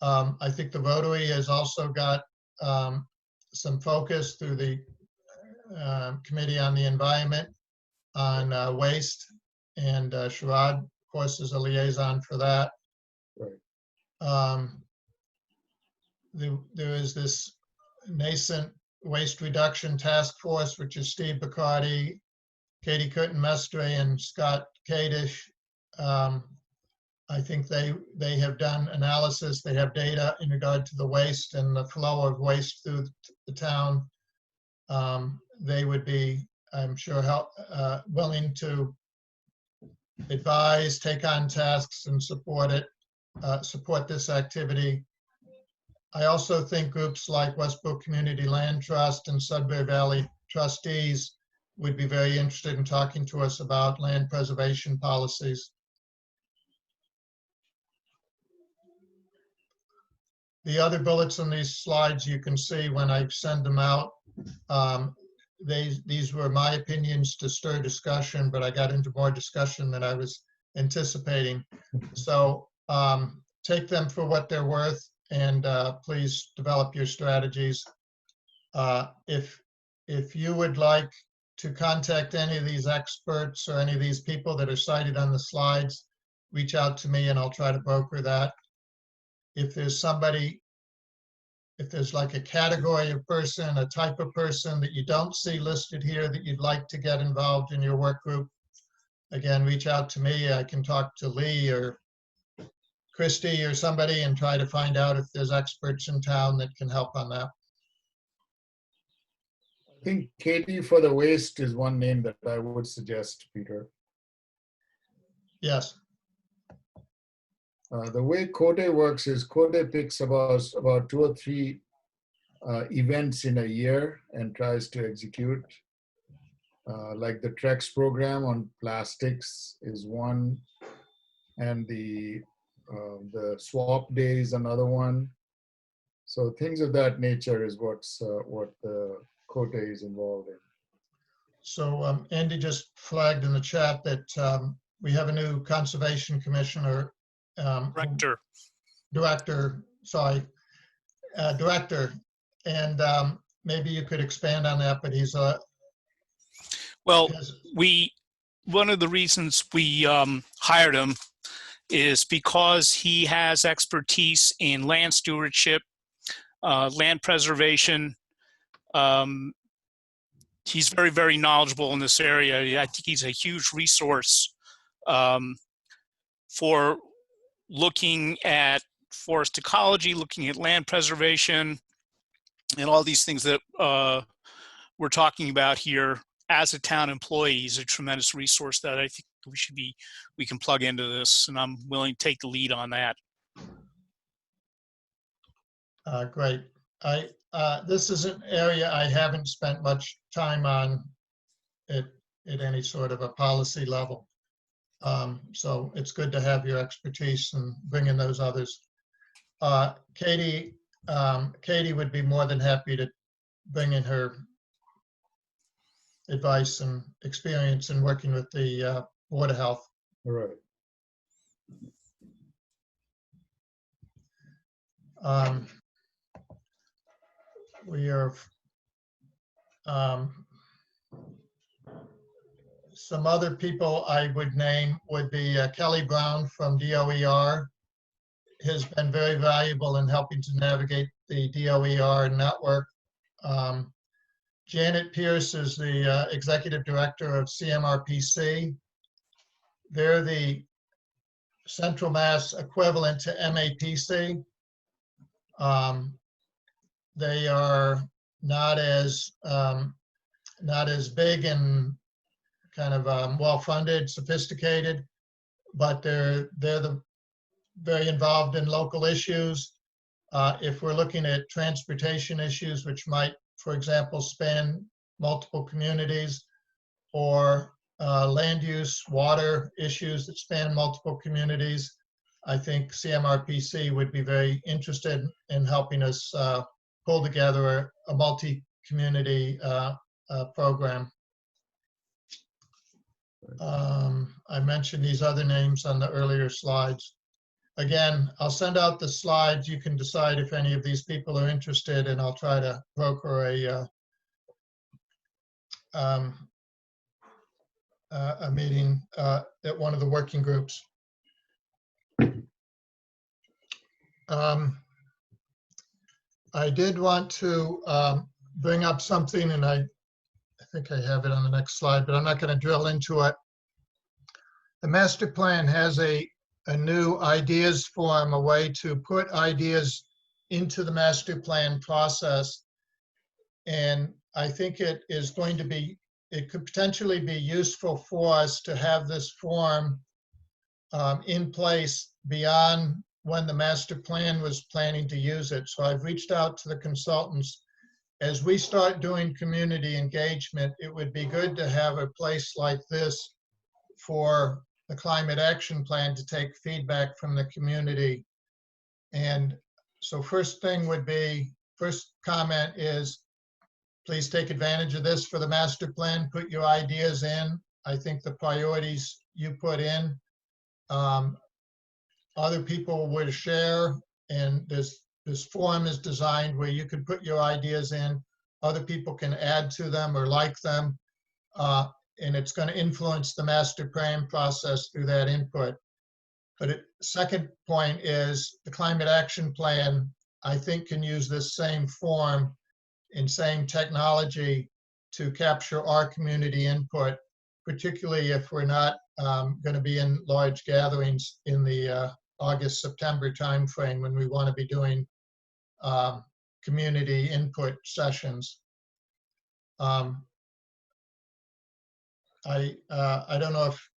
I think the Rotary has also got some focus through the Committee on the Environment on waste, and Sharad, of course, is a liaison for that. Right. There is this nascent waste reduction task force, which is Steve Bacardi, Katie Curtin-Mestre, and Scott Kadish. I think they have done analysis. They have data in regard to the waste and the flow of waste through the town. They would be, I'm sure, willing to advise, take on tasks, and support this activity. I also think groups like Westbrook Community Land Trust and Sudbury Valley Trustees would be very interested in talking to us about land preservation policies. The other bullets on these slides, you can see when I send them out. These were my opinions to stir discussion, but I got into more discussion than I was anticipating. So take them for what they're worth, and please develop your strategies. If you would like to contact any of these experts or any of these people that are cited on the slides, reach out to me and I'll try to broker that. If there's somebody, if there's like a category of person, a type of person that you don't see listed here that you'd like to get involved in your work group, again, reach out to me. I can talk to Lee or Christy or somebody and try to find out if there's experts in town that can help on that. I think Katie for the waste is one name that I would suggest, Peter. Yes. The way Code works is Code picks about 2 or 3 events in a year and tries to execute. Like the Trex program on plastics is one, and the swap day is another one. So things of that nature is what the Code is involved in. So Andy just flagged in the chat that we have a new conservation commissioner. Director, and maybe you could expand on that, but he's Well, one of the reasons we hired him is because he has expertise in land stewardship, land preservation. He's very, very knowledgeable in this area. I think he's a huge resource for looking at forest ecology, looking at land preservation, and all these things that we're talking about here. As a town employee, he's a tremendous resource that I think we can plug into this, and I'm willing to take the lead on that. Great. This is an area I haven't spent much time on at any sort of a policy level. So it's good to have your expertise and bring in those others. Katie would be more than happy to bring in her advice and experience in working with the Board of Health. All right. We are some other people I would name would be Kelly Brown from DOER. Has been very valuable in helping to navigate the DOER network. Janet Pierce is the executive director of CMRPC. They're the Central Mass equivalent to MAPC. They are not as big and kind of well-funded, sophisticated, but they're very involved in local issues. If we're looking at transportation issues, which might, for example, span multiple communities, or land use, water issues that span multiple communities, I think CMRPC would be very interested in helping us pull together a multi-community program. I mentioned these other names on the earlier slides. Again, I'll send out the slides. You can decide if any of these people are interested, and I'll try to broker a meeting at one of the working groups. I did want to bring up something, and I think I have it on the next slide, but I'm not going to drill into it. The master plan has a new ideas form, a way to put ideas into the master plan process. And I think it is going to be, it could potentially be useful for us to have this form in place beyond when the master plan was planning to use it. So I've reached out to the consultants. As we start doing community engagement, it would be good to have a place like this for the climate action plan to take feedback from the community. And So first comment is, please take advantage of this for the master plan, put your ideas in. I think the priorities you put in, other people will share, and this forum is designed where you can put your ideas in, other people can add to them or like them, and it's going to influence the master plan process through that input. But second point is the climate action plan, I think, can use this same form and same technology to capture our community input, particularly if we're not going to be in large gatherings in the August, September timeframe when we want to be doing community input sessions. I don't know if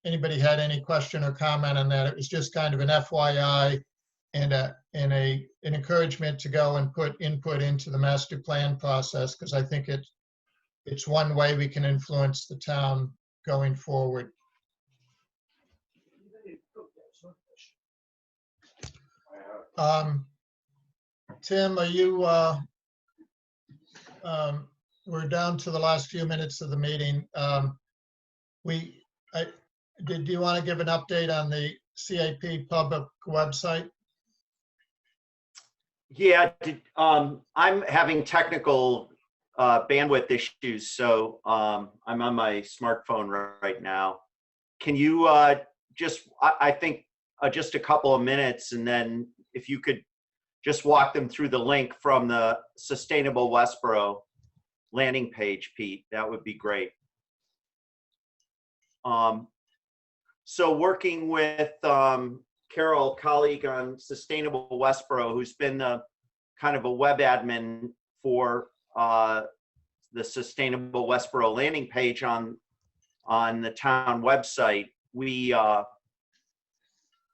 anybody had any question or comment on that. It was just kind of an FYI and an encouragement to go and put input into the master plan process, because I think it's one way we can influence the town going forward. Tim, are you, we're down to the last few minutes of the meeting. Do you want to give an update on the CAP public website? Yeah, I'm having technical bandwidth issues, so I'm on my smartphone right now. Can you I think just a couple of minutes, and then if you could just walk them through the link from the Sustainable Westboro landing page, Pete, that would be great. So working with Carol, colleague on Sustainable Westboro, who's been the kind of a web admin for the Sustainable Westboro landing page on the town website, we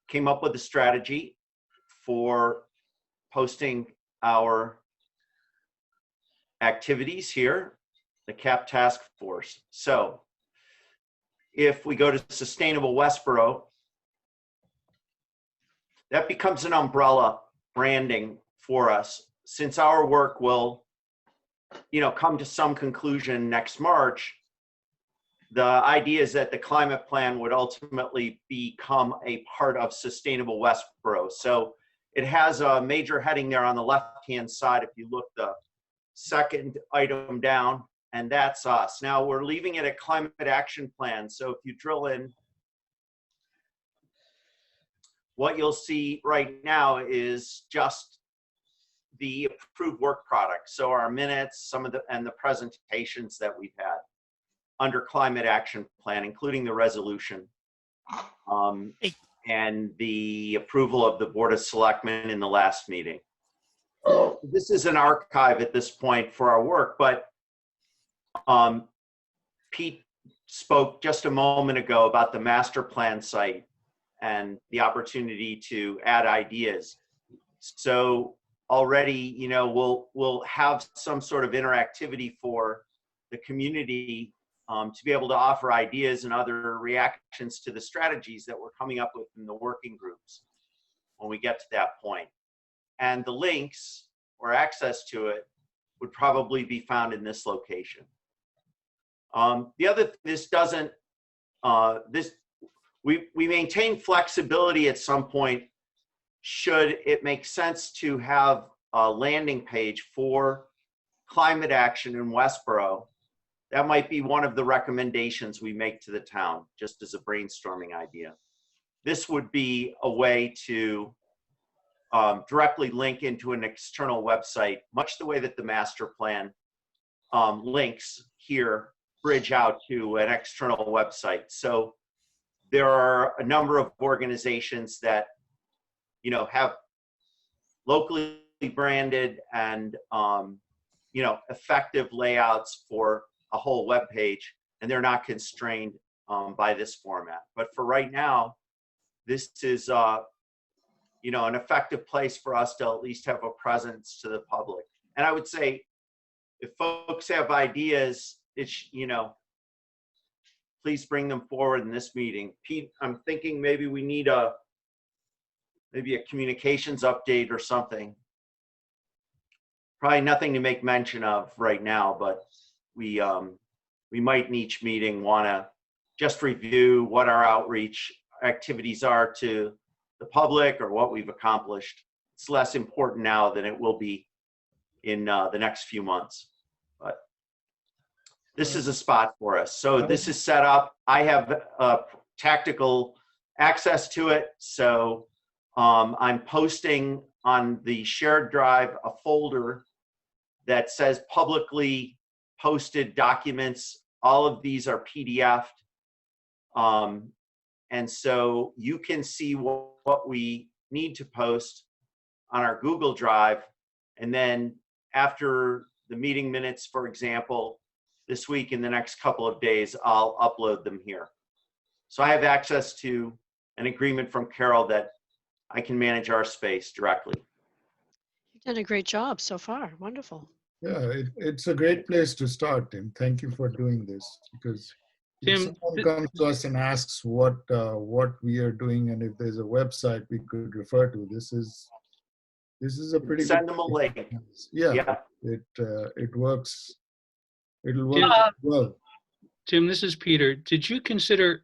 came up with a strategy for posting our activities here, the CAP task force. So if we go to Sustainable Westboro, that becomes an umbrella branding for us. Since our work will, come to some conclusion next March, the idea is that the climate plan would ultimately become a part of Sustainable Westboro. So it has a major heading there on the left-hand side. If you look the second item down, and that's us. Now we're leaving it a climate action plan. So if you drill in, what you'll see right now is just the approved work product. So our minutes, and the presentations that we've had under climate action plan, including the resolution, and the approval of the Board of Selectmen in the last meeting. This is an archive at this point for our work, but Pete spoke just a moment ago about the master plan site and the opportunity to add ideas. So already, we'll have some sort of interactivity for the community to be able to offer ideas and other reactions to the strategies that we're coming up with in the working groups when we get to that point. And the links or access to it would probably be found in this location. We maintain flexibility at some point should it make sense to have a landing page for climate action in Westboro. That might be one of the recommendations we make to the town, just as a brainstorming idea. This would be a way to directly link into an external website, much the way that the master plan links here bridge out to an external website. So there are a number of organizations that have locally branded and effective layouts for a whole web page, and they're not constrained by this format. But for right now, this is an effective place for us to at least have a presence to the public. And I would say, if folks have ideas, please bring them forward in this meeting. Pete, I'm thinking maybe we need maybe a communications update or something. Probably nothing to make mention of right now, but we might in each meeting want to just review what our outreach activities are to the public or what we've accomplished. It's less important now than it will be in the next few months. But this is a spot for us. So this is set up. I have tactical access to it. So I'm posting on the shared drive a folder that says publicly posted documents. All of these are PDF'd. And so you can see what we need to post on our Google Drive. And then after the meeting minutes, for example, this week, in the next couple of days, I'll upload them here. So I have access to an agreement from Carol that I can manage our space directly. You've done a great job so far. Wonderful. Yeah, it's a great place to start, Tim. Thank you for doing this, because if Tim, someone comes to us and asks what we are doing, and if there's a website we could refer to, this is a pretty Send good them a link. Yeah, it works. It'll work Yeah. well. Tim, this is Peter. Did you consider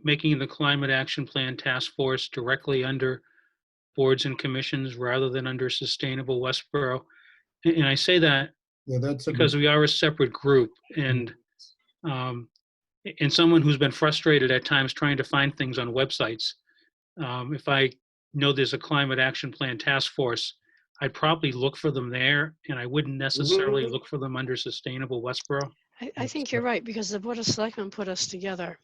making the Climate Action Plan Task Force directly under boards and commissions rather than under Sustainable Westboro? And I say that Yeah, that's because we are a separate group, and someone who's been frustrated at times trying to find things on websites. If I know there's a Climate Action Plan Task Force, I'd probably look for them there, and I wouldn't necessarily look for them under Sustainable Westboro. I think you're right, because the Board of Selectmen put us together,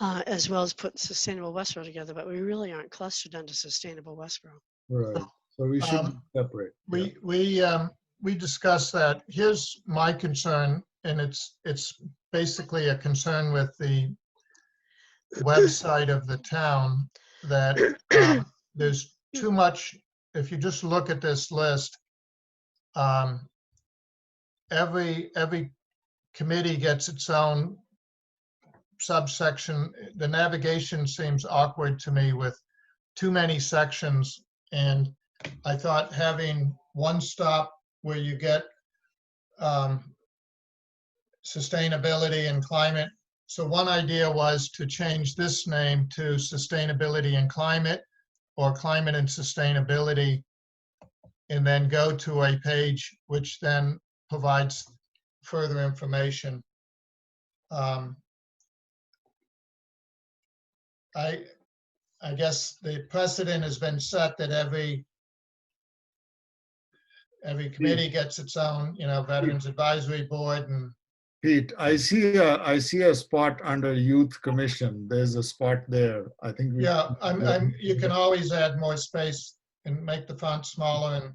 as well as put Sustainable Westboro together, but we really aren't clustered under Sustainable Westboro. right. So we should separate. We discussed that. Here's my concern, and it's basically a concern with the website of the town, that there's too much. If you just look at this list, every committee gets its own subsection. The navigation seems awkward to me with too many sections, and I thought having one stop where you get sustainability and climate. So one idea was to change this name to Sustainability and Climate, or Climate and Sustainability, and then go to a page which then provides further information. I guess the precedent has been set that every committee gets its own, Veterans Advisory Board. And Pete, I see a spot under Youth Commission. There's a spot there. I think you can always add more space and make the font smaller. And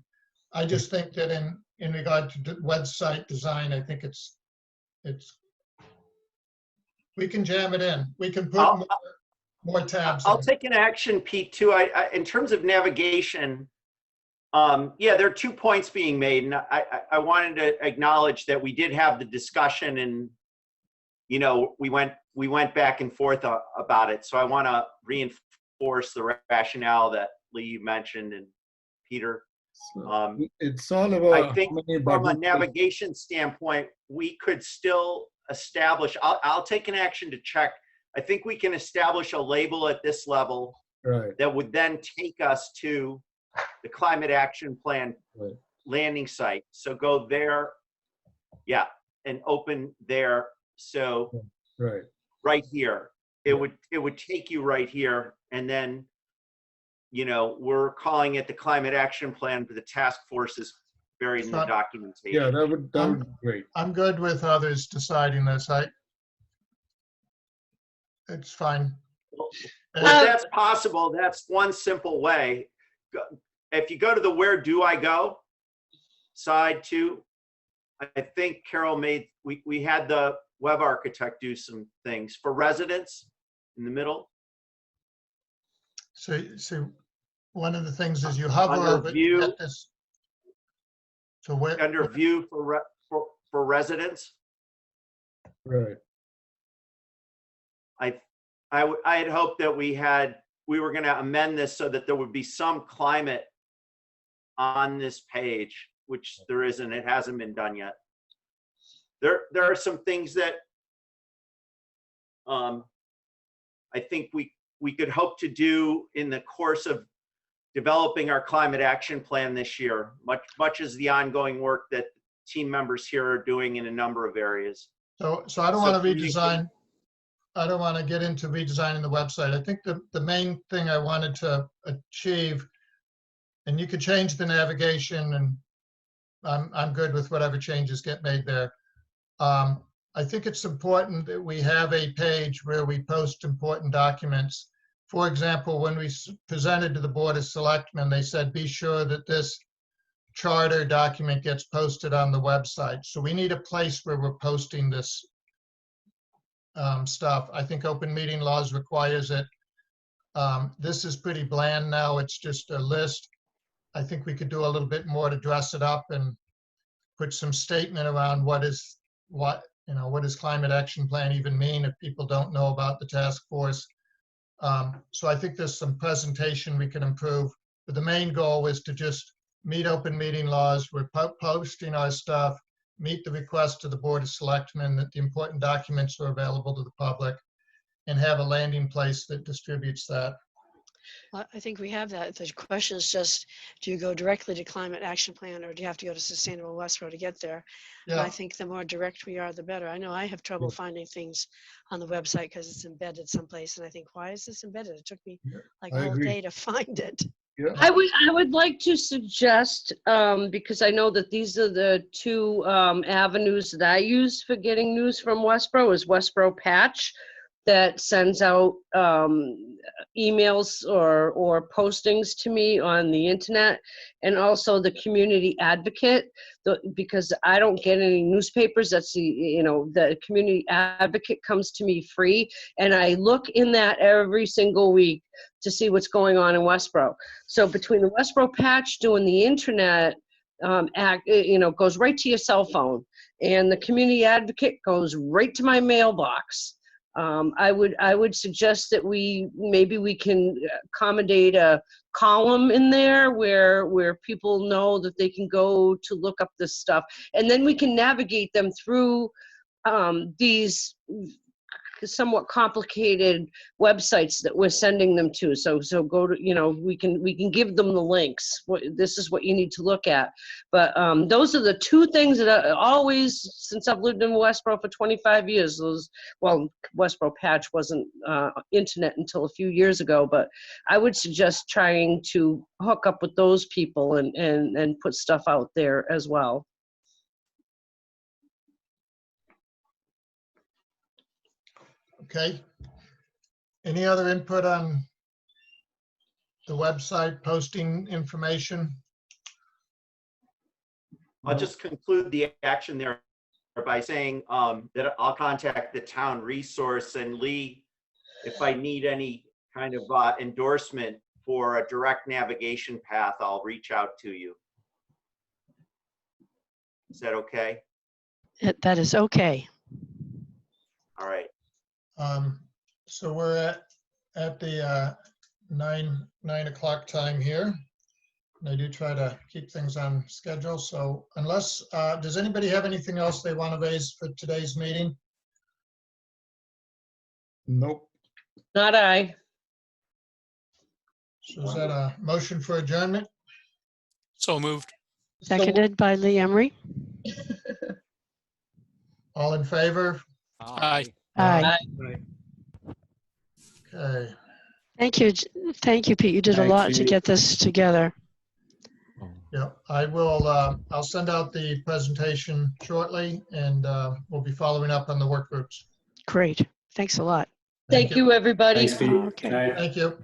I just think that in regard to website design, I think it's we can jam it in. We can put more tabs. I'll take an action, Pete, too. I in terms of navigation, there are 2 points being made, and I wanted to acknowledge that we did have the discussion, and we went back and forth about it. So I want to reinforce the rationale that Lee mentioned and Peter. It's all about. I think from a navigation standpoint, we could still establish. I'll take an action to check. I think we can establish a label at this level that would then take us to the Climate Action Plan landing site. So go there, and open there. So right here, it would take you right here, and then we're calling it the Climate Action Plan, but the task force is buried in the documentation. Yeah, that would be great. I'm good with others deciding this. It's fine. Well, if that's possible, that's one simple way. If you go to the Where Do I Go side too, I think Carol we had the web architect do some things for residents in the middle. So one of the things is you hover over view, get this. So where under view for residents. Right. I had hoped that we we were going to amend this so that there would be some climate on this page, which there isn't. It hasn't been done yet. There are some things that I think we could hope to do in the course of developing our climate action plan this year, much as the ongoing work that team members here are doing in a number of areas. So I don't want to communicate- redesign. I don't want to get into redesigning the website. I think the main thing I wanted to achieve, and you could change the navigation, and I'm good with whatever changes get made there. I think it's important that we have a page where we post important documents. For example, when we presented to the Board of Selectmen, they said, be sure that this charter document gets posted on the website. So we need a place where we're posting this stuff. I think open meeting laws requires it. This is pretty bland now. It's just a list. I think we could do a little bit more to dress it up and put some statement around what does climate action plan even mean if people don't know about the task force. So I think there's some presentation we can improve, but the main goal is to just meet open meeting laws. We're posting our stuff, meet the request to the Board of Selectmen that the important documents are available to the public, and have a landing place that distributes that. Well, I think we have that. The question is just, do you go directly to climate action plan, or do you have to go to Sustainable Westboro to get there? And I Yeah, think the more direct we are, the better. I know I have trouble finding things on the website because it's embedded someplace, and I think, why is this embedded? It took me like I a whole agree. day to find it. Yeah. I would like to suggest, because I know that these are the two avenues that I use for getting news from Westboro, is Westboro Patch, that sends out emails or postings to me on the internet, and also the Community Advocate, because I don't get any newspapers. That's the Community Advocate comes to me free, and I look in that every single week to see what's going on in Westboro. So between the Westboro Patch doing the internet goes right to your cell phone, and the Community Advocate goes right to my mailbox. I would suggest that we can accommodate a column in there where people know that they can go to look up this stuff, and then we can navigate them through these somewhat complicated websites that we're sending them to. So go to, we can give them the links. This is what you need to look at. But those are the two things that I always, since I've lived in Westboro for 25 years, Westboro Patch wasn't internet until a few years ago, but I would suggest trying to hook up with those people and put stuff out there as well. okay. Any other input on the website posting information? I'll just conclude the action there by saying that I'll contact the town resource, and Lee, if I need any kind of endorsement for a direct navigation path, I'll reach out to you. Is that okay? That is okay. All right. So we're at the 9 o'clock time here. And I do try to keep things on schedule. So unless, does anybody have anything else they want to raise for today's meeting? Nope. Not I. So is that a motion for adjournment? So moved. Seconded by Lee Emery. All in favor? Aye. Aye. Okay. Thank you, Pete. You did a Thank lot to you. get this together. Yeah, I will, I'll send out the presentation shortly, and we'll be following up on the work groups. Great. Thanks a lot. Thank you, everybody. Thanks, Pete. Okay. Good night. Thank you.